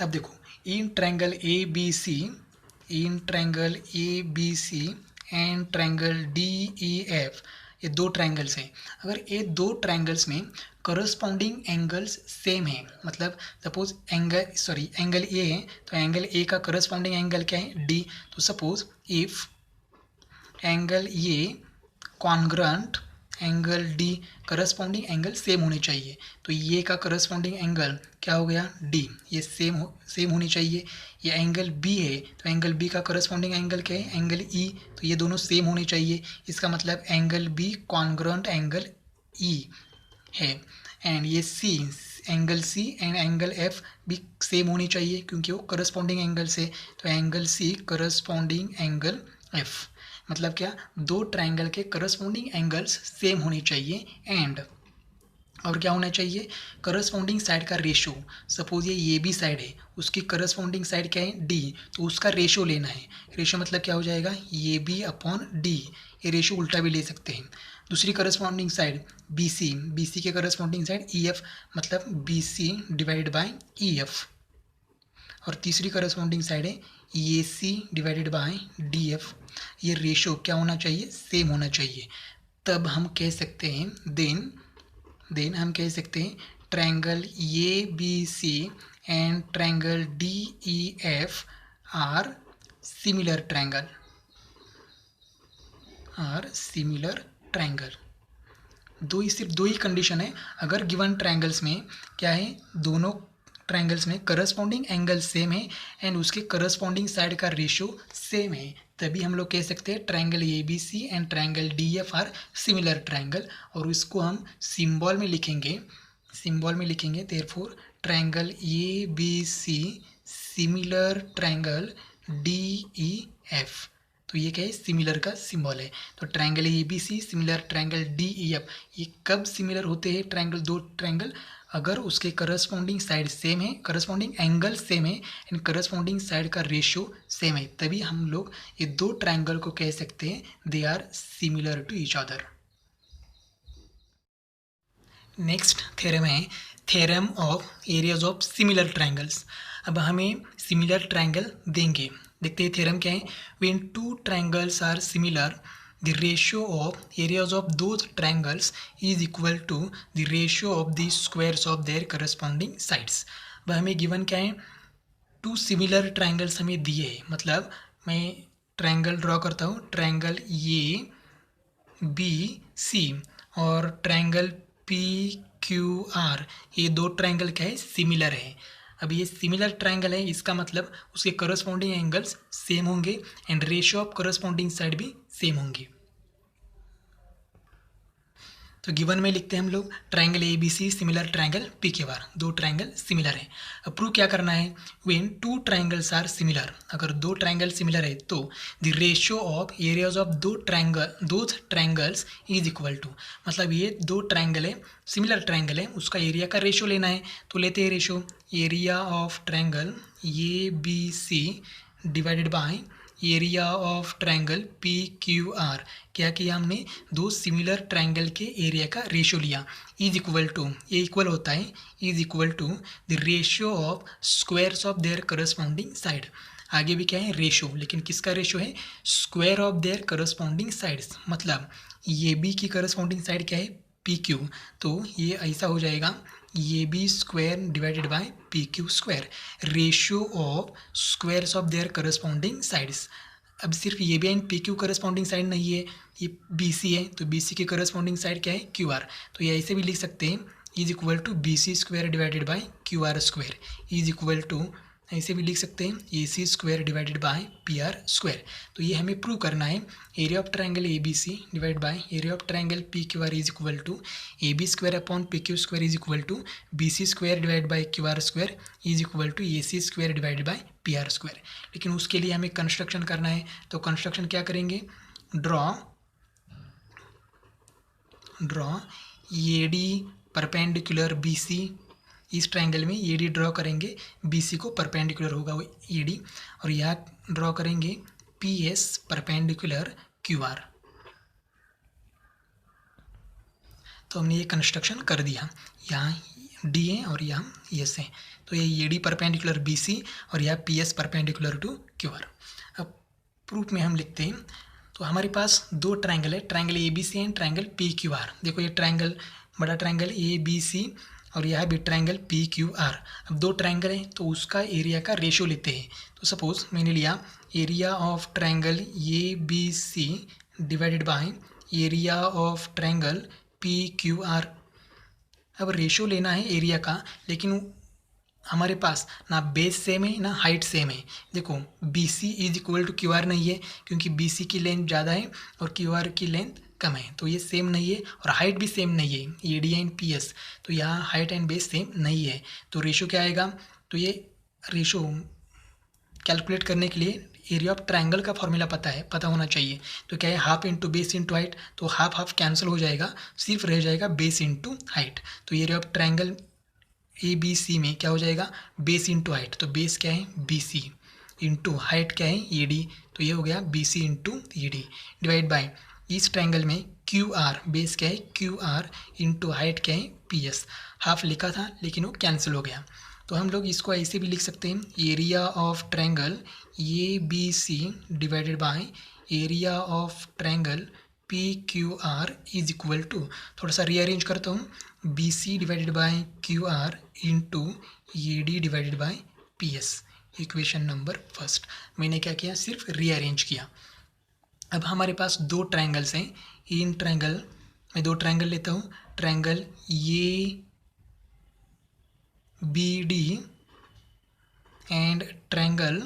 अब देखो in triangle ABC, in triangle ABC and triangle DEF, ये दो ट्रायंगल्स हैं। अगर ये दो ट्रायंगल्स में करस्पॉन्डिंग एंगल्स सेम है, मतलब सपोज एंगल ए है, तो एंगल ए का करस्पॉन्डिंग एंगल क्या है, D। तो suppose if angle A congruent angle D, corresponding angle same होने चाहिए। तो ये का करस्पॉन्डिंग एंगल क्या हो गया, D, ये सेम होनी चाहिए। ये एंगल B है, तो एंगल B का करस्पॉन्डिंग एंगल क्या है, एंगल E, तो ये दोनों सेम होने चाहिए। इसका मतलब angle B congruent angle E है। एंड ये C, angle C and angle F भी सेम होनी चाहिए क्योंकि वो करस्पॉन्डिंग एंगल से, तो angle C corresponding angle F। मतलब क्या, दो ट्रायंगल के करस्पॉन्डिंग एंगल्स सेम होने चाहिए एंड और क्या होना चाहिए, करस्पॉन्डिंग साइड का रेशो, सपोज ये बी साइड है, उसकी करस्पॉन्डिंग साइड क्या है, D, तो उसका रेशो लेना है। रेशो मतलब क्या हो जाएगा, ये बी अपॉन D, ये रेशो उल्टा भी ले सकते हैं। दूसरी करस्पॉन्डिंग साइड BC के करस्पॉन्डिंग साइड EF, मतलब BC डिवाइड बाय EF। और तीसरी करस्पॉन्डिंग साइड है AC डिवाइडेड बाय DF। ये रेशो क्या होना चाहिए, सेम होना चाहिए। तब हम कह सकते हैं देन हम कह सकते हैं triangle ABC and triangle DEF are similar triangle. सिर्फ दो ही कंडीशन है, अगर गिवन ट्रायंगल्स में क्या है, दोनों ट्रायंगल्स में करस्पॉन्डिंग एंगल सेम है एंड उसके करस्पॉन्डिंग साइड का रेशियो सेम है, तभी हम लोग कह सकते हैं triangle ABC and triangle DEF are similar triangle. और इसको हम सिंबल में लिखेंगे therefore triangle ABC similar triangle DEF। तो ये क्या है, सिमिलर का सिंबल है। तो triangle ABC similar triangle DEF, ये कब सिमिलर होते हैं ट्रायंगल, दो ट्रायंगल, अगर उसके करस्पॉन्डिंग साइड सेम है, करस्पॉन्डिंग एंगल सेम है एंड करस्पॉन्डिंग साइड का रेशियो सेम है, तभी हम लोग ये दो ट्रायंगल को कह सकते हैं they are similar to each other. Next theorem है theorem of areas of similar triangles. अब हमें सिमिलर ट्रायंगल देंगे, देखते हैं थ्योरम क्या है। When two triangles are similar the ratio of areas of those triangles is equal to the ratio of the squares of their corresponding sides. अब हमें given क्या है, टू सिमिलर ट्रायंगल्स हमें दिए हैं, मतलब मैं ट्रायंगल ड्रॉ करता हूँ, ट्रायंगल ए बी सी और ट्रायंगल पी क्यू आर, ये दो ट्रायंगल क्या है, सिमिलर है। अब ये सिमिलर ट्रायंगल है, इसका मतलब उसके करस्पॉन्डिंग एंगल्स सेम होंगे and ratio of corresponding side भी सेम होंगे। तो गिवन में लिखते हैं हम लोग triangle A B C similar triangle P Q R, दो ट्रायंगल सिमिलर है। अब प्रूव क्या करना है, when two triangles are similar, अगर दो ट्रायंगल सिमिलर है तो the ratio of areas of दो ट्रायंगल्स इज इक्वल टू, मतलब ये दो ट्रायंगल है, सिमिलर ट्रायंगल है, उसका एरिया का रेशियो लेना है। तो लेते हैं ratio, area of triangle A B C divided by area of triangle P Q R. क्या किया हमने, दो सिमिलर ट्रायंगल के एरिया का रेशियो लिया, इज इक्वल टू, ये इक्वल होता है, is equal to the ratio of squares of their corresponding side. आगे भी क्या है, रेशियो, लेकिन किसका रेशियो है, square of their corresponding sides, मतलब ये बी की करस्पॉन्डिंग साइड क्या है, पी क्यू, तो ये ऐसा हो जाएगा A B square divided by P Q square, ratio of squares of their corresponding sides. अब सिर्फ A B and P Q corresponding side नहीं है, ये बी सी है, तो बी सी की करस्पॉन्डिंग साइड क्या है, क्यू आर। तो ये ऐसे भी लिख सकते हैं, is equal to B C square divided by Q R square, is equal to, ऐसे भी लिख सकते हैं, A C square divided by P R square. तो ये हमें प्रूव करना है, area of triangle A B C divide by area of triangle P Q R is equal to A B square upon P Q square is equal to B C square divide by Q R square is equal to A C square divided by P R square. लेकिन उसके लिए हमें construction करना है, तो construction क्या करेंगे, draw A D perpendicular B C, इस ट्रायंगल में ए डी ड्रॉ करेंगे, बी सी को परपेंडिकुलर होगा वो ए डी, और यहाँ ड्रॉ करेंगे P S perpendicular Q R. तो हमने ये कंस्ट्रक्शन कर दिया, यहाँ डी है और यहाँ एस है, तो ये डी परपेंडिकुलर बी सी और यहाँ P S perpendicular to Q R. अब प्रूफ में हम लिखते हैं, तो हमारे पास दो ट्रायंगल है, triangle A B C and triangle P Q R. देखो ये ट्रायंगल, बड़ा ट्रायंगल ए बी सी और यह भी ट्रायंगल पी क्यू आर। अब दो ट्रायंगल है तो उसका एरिया का रेशियो लेते हैं। तो सपोज मैंने लिया area of triangle A B C divided by area of triangle P Q R. अब रेशियो लेना है एरिया का, लेकिन हमारे पास ना बेस सेम है ना हाइट सेम है। देखो B C is equal to Q R नहीं है, क्योंकि बी सी की लेंथ ज़्यादा है और क्यू आर की लेंथ कम है, तो ये सेम नहीं है, और हाइट भी सेम नहीं है, A D and P S, तो यहाँ हाइट एंड बेस सेम नहीं है। तो रेशियो क्या आएगा, तो ये रेशियो कैलकुलेट करने के लिए एरिया ऑफ ट्रायंगल का फॉर्मूला पता होना चाहिए। तो क्या है, half into base into height, तो हाफ हाफ कैंसिल हो जाएगा, सिर्फ रह जाएगा बेस इंटू हाइट। तो area of triangle A B C में क्या हो जाएगा, बेस इंटू हाइट, तो बेस क्या है बी सी इंटू हाइट क्या है ए डी, तो ये हो गया B C into A D divide by इस ट्रायंगल में क्यू आर, बेस क्या है क्यू आर इंटू हाइट क्या है पी एस। हाफ लिखा था लेकिन वो कैंसिल हो गया, तो हम लोग इसको ऐसे भी लिख सकते हैं, area of triangle A B C divided by area of triangle P Q R is equal to, थोड़ा सा रीअरेंज करता हूँ, B C divided by Q R into A D divided by P S. Equation number first मैंने क्या किया, सिर्फ rearrange किया। अब हमारे पास दो ट्रायंगल्स हैं, इन ट्रायंगल मैं दो ट्रायंगल लेता हूँ, triangle A B D and triangle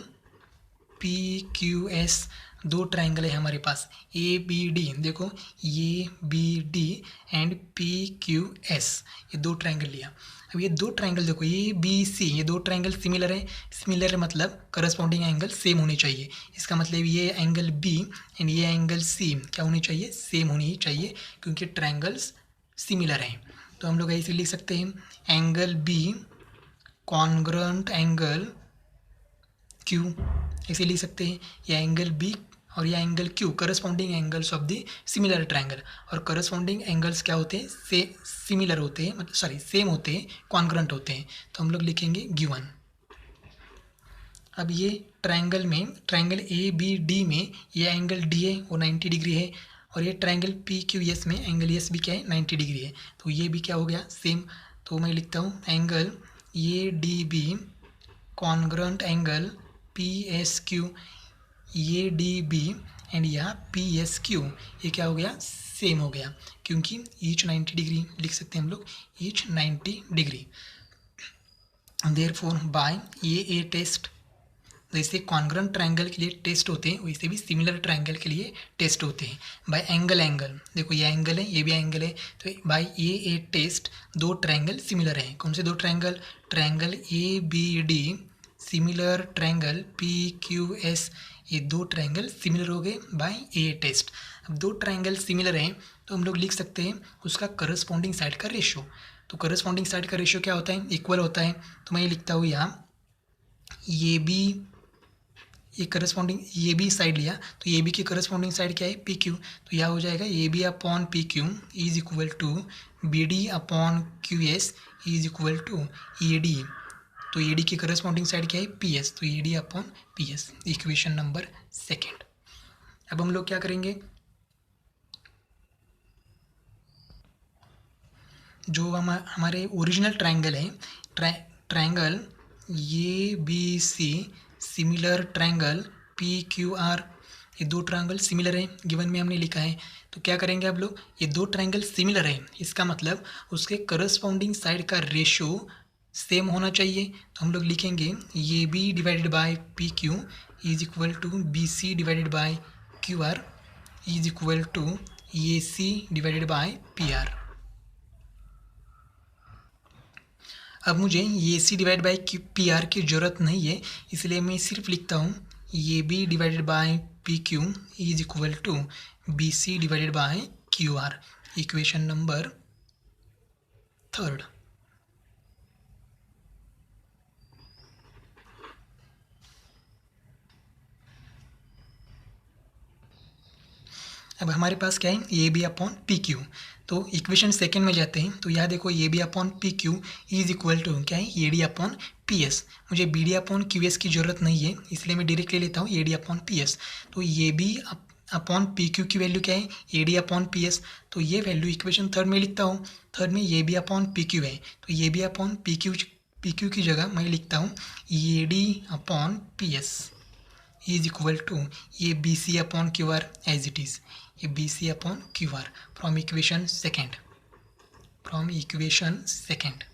P Q S. दो ट्रायंगल है हमारे पास, ए बी डी, देखो A B D and P Q S, ये दो ट्रायंगल लिया। अब ये दो ट्रायंगल देखो ए बी सी, ये दो ट्रायंगल सिमिलर है, सिमिलर मतलब करस्पॉन्डिंग एंगल सेम होने चाहिए। इसका मतलब ये एंगल बी एंड ये एंगल सी क्या होनी चाहिए, सेम होनी चाहिए, क्योंकि ट्रायंगल्स सिमिलर हैं। तो हम लोग ऐसे लिख सकते हैं, angle B congruent angle Q, ऐसे लिख सकते हैं, या एंगल बी और ये angle Q corresponding angles of the similar triangle. और करस्पॉन्डिंग एंगल्स क्या होते हैं, सिमिलर होते हैं, मतलब सॉरी सेम होते हैं, कॉन्ग्रुएंट होते हैं। तो हम लोग लिखेंगे गिवन। अब ये ट्रायंगल ए बी डी में ये एंगल डी है वो 90 डिग्री है, और ये ट्रायंगल पी क्यू एस में एंगल एस भी क्या है 90 डिग्री है। तो ये भी क्या हो गया सेम। तो मैं लिखता हूँ angle A D B congruent angle P S Q, ये डी बी एंड यहाँ पी एस क्यू, ये क्या हो गया सेम हो गया, क्योंकि ईच 90 डिग्री लिख सकते हैं हम लोग, ईच 90 डिग्री। देयरफॉर बाय ये टेस्ट, जैसे कॉन्ग्रुएंट ट्रायंगल के लिए टेस्ट होते हैं वैसे भी सिमिलर ट्रायंगल के लिए टेस्ट होते हैं। बाय एंगल देखो ये एंगल है ये भी एंगल है, तो बाय ये टेस्ट दो ट्रायंगल सिमिलर हैं। कौन से दो triangle, triangle A B D similar triangle P Q S, ये दो ट्रायंगल सिमिलर हो गए बाय ए टेस्ट। अब दो ट्रायंगल सिमिलर हैं तो हम लोग लिख सकते हैं उसका करस्पॉन्डिंग साइड का रेशियो। तो करस्पॉन्डिंग साइड का रेशियो क्या होता है, इक्वल होता है। तो मैं ये लिखता हूँ यहाँ ये बी, ये करस्पॉन्डिंग ये बी साइड लिया तो ये बी की करस्पॉन्डिंग साइड क्या है पी क्यू, तो यह हो जाएगा A B upon P Q is equal to B D upon Q S is equal to A D. तो ए डी की करस्पॉन्डिंग साइड क्या है पी एस, तो A D upon P S, equation number second. अब हम लोग क्या करेंगे, जो हमारे ओरिजिनल ट्रायंगल है, triangle A B C similar triangle P Q R, ये दो ट्रायंगल सिमिलर है, गिवन में हमने लिखा है। तो क्या करेंगे आप लोग, ये दो ट्रायंगल सिमिलर है इसका मतलब उसके करस्पॉन्डिंग साइड का रेशियो सेम होना चाहिए। तो हम लोग लिखेंगे A B divided by P Q is equal to B C divided by Q R is equal to A C divided by P R. अब मुझे ये C divide by P R की ज़रूरत नहीं है, इसलिए मैं सिर्फ लिखता हूँ ये B divided by P Q is equal to B C divided by Q R, equation number third. अब हमारे पास क्या है A B upon P Q. तो इक्वेशन सेकेंड में जाते हैं तो यहाँ देखो A B upon P Q is equal to क्या है A D upon P S. मुझे B D upon Q S की ज़रूरत नहीं है इसलिए मैं डायरेक्ट ले लेता हूँ A D upon P S. तो A B upon P Q की वैल्यू क्या है A D upon P S, तो ये वैल्यू इक्वेशन थर्ड में लिखता हूँ। थर्ड में A B upon P Q है तो A B upon P Q की जगह मैं लिखता हूँ A D upon P S is equal to ये B C upon Q R as it is, ये B C upon Q R from equation second, from equation second.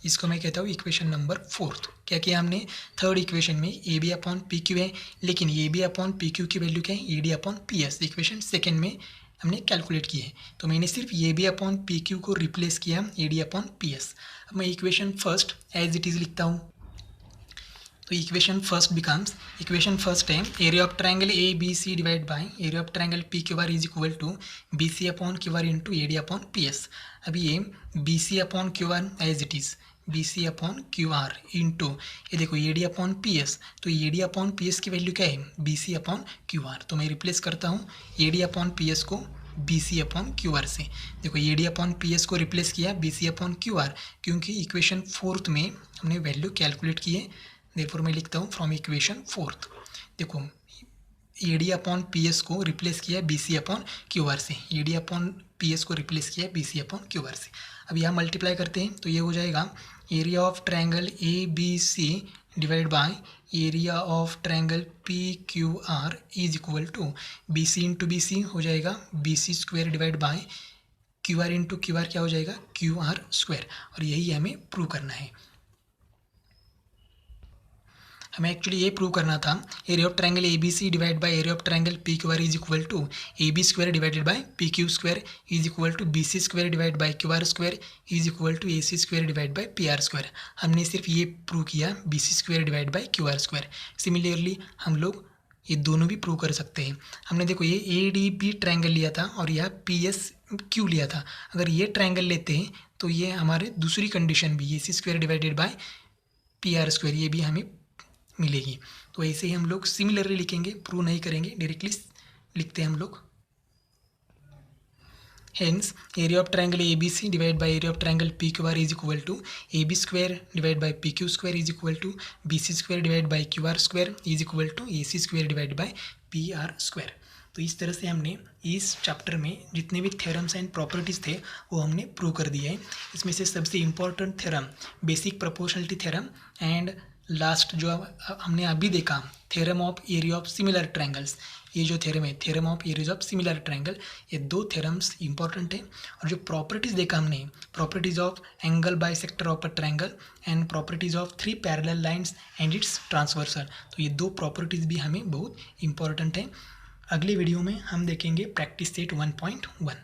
इसको मैं कहता हूँ इक्वेशन नंबर फोर्थ। क्या किया हमने, थर्ड इक्वेशन में A B upon P Q है लेकिन A B upon P Q की वैल्यू क्या है A D upon P S, equation second में हमने कैलकुलेट की है। तो मैंने सिर्फ A B upon P Q को रिप्लेस किया A D upon P S. अब मैं equation first as it is लिखता हूँ। तो equation first becomes, equation first है area of triangle A B C divide by area of triangle P Q R is equal to B C upon Q R into A D upon P S. अब ये B C upon Q R as it is, B C upon Q R into ये देखो A D upon P S. तो A D upon P S की value क्या है B C upon Q R, तो मैं रिप्लेस करता हूँ A D upon P S को B C upon Q R से। देखो A D upon P S को रिप्लेस किया B C upon Q R, क्योंकि इक्वेशन फोर्थ में हमने वैल्यू कैलकुलेट की है। देयरफॉर मैं लिखता हूँ फ्रॉम इक्वेशन फोर्थ। देखो A D upon P S को रिप्लेस किया B C upon Q R से, A D upon P S को रिप्लेस किया B C upon Q R से। अब यहाँ मल्टीप्लाई करते हैं तो ये हो जाएगा area of triangle A B C divide by area of triangle P Q R is equal to B C into B C हो जाएगा B C square divide by Q R into Q R क्या हो जाएगा Q R square. और यही हमें prove करना है। हमें एक्चुअली ये प्रूव करना था area of triangle A B C divide by area of triangle P Q R is equal to A B square divided by P Q square is equal to B C square divide by Q R square is equal to A C square divide by P R square. हमने सिर्फ ये prove किया B C square divide by Q R square. Similarly हम लोग ये दोनों भी prove कर सकते हैं। हमने देखो ये ए डी बी ट्रायंगल लिया था और यह पी एस क्यू लिया था। अगर ये ट्रायंगल लेते हैं तो ये हमारे दूसरी कंडीशन भी A C square divided by P R square ये भी हमें मिलेगी। तो ऐसे ही हम लोग सिमिलरली लिखेंगे, प्रूव नहीं करेंगे, डायरेक्टली लिखते हैं हम लोग। Hence, area of triangle ABC divided by area of triangle PQR is equal to AB square divided by PQ square is equal to BC square divided by QR square is equal to AC square divided by PR square। तो इस तरह से हमने इस chapter में जितने भी theorems and properties थे वो हमने प्रूव कर दिए हैं। इसमें से सबसे important theorem basic proportionality theorem and last जो हमने अभी देखा theorem of area of similar triangles, ये जो थ्योरम है theorem of areas of similar triangle, ये दो थ्योरम्स इंपॉर्टेंट है। और जो प्रॉपर्टीज़ देखा हमने, properties of angle bisector of a triangle and properties of 3 parallel lines and it's transversal, तो ये दो प्रॉपर्टीज़ भी हमें बहुत इंपॉर्टेंट है। अगले वीडियो में हम देखेंगे प्रैक्टिस सेट 1.1।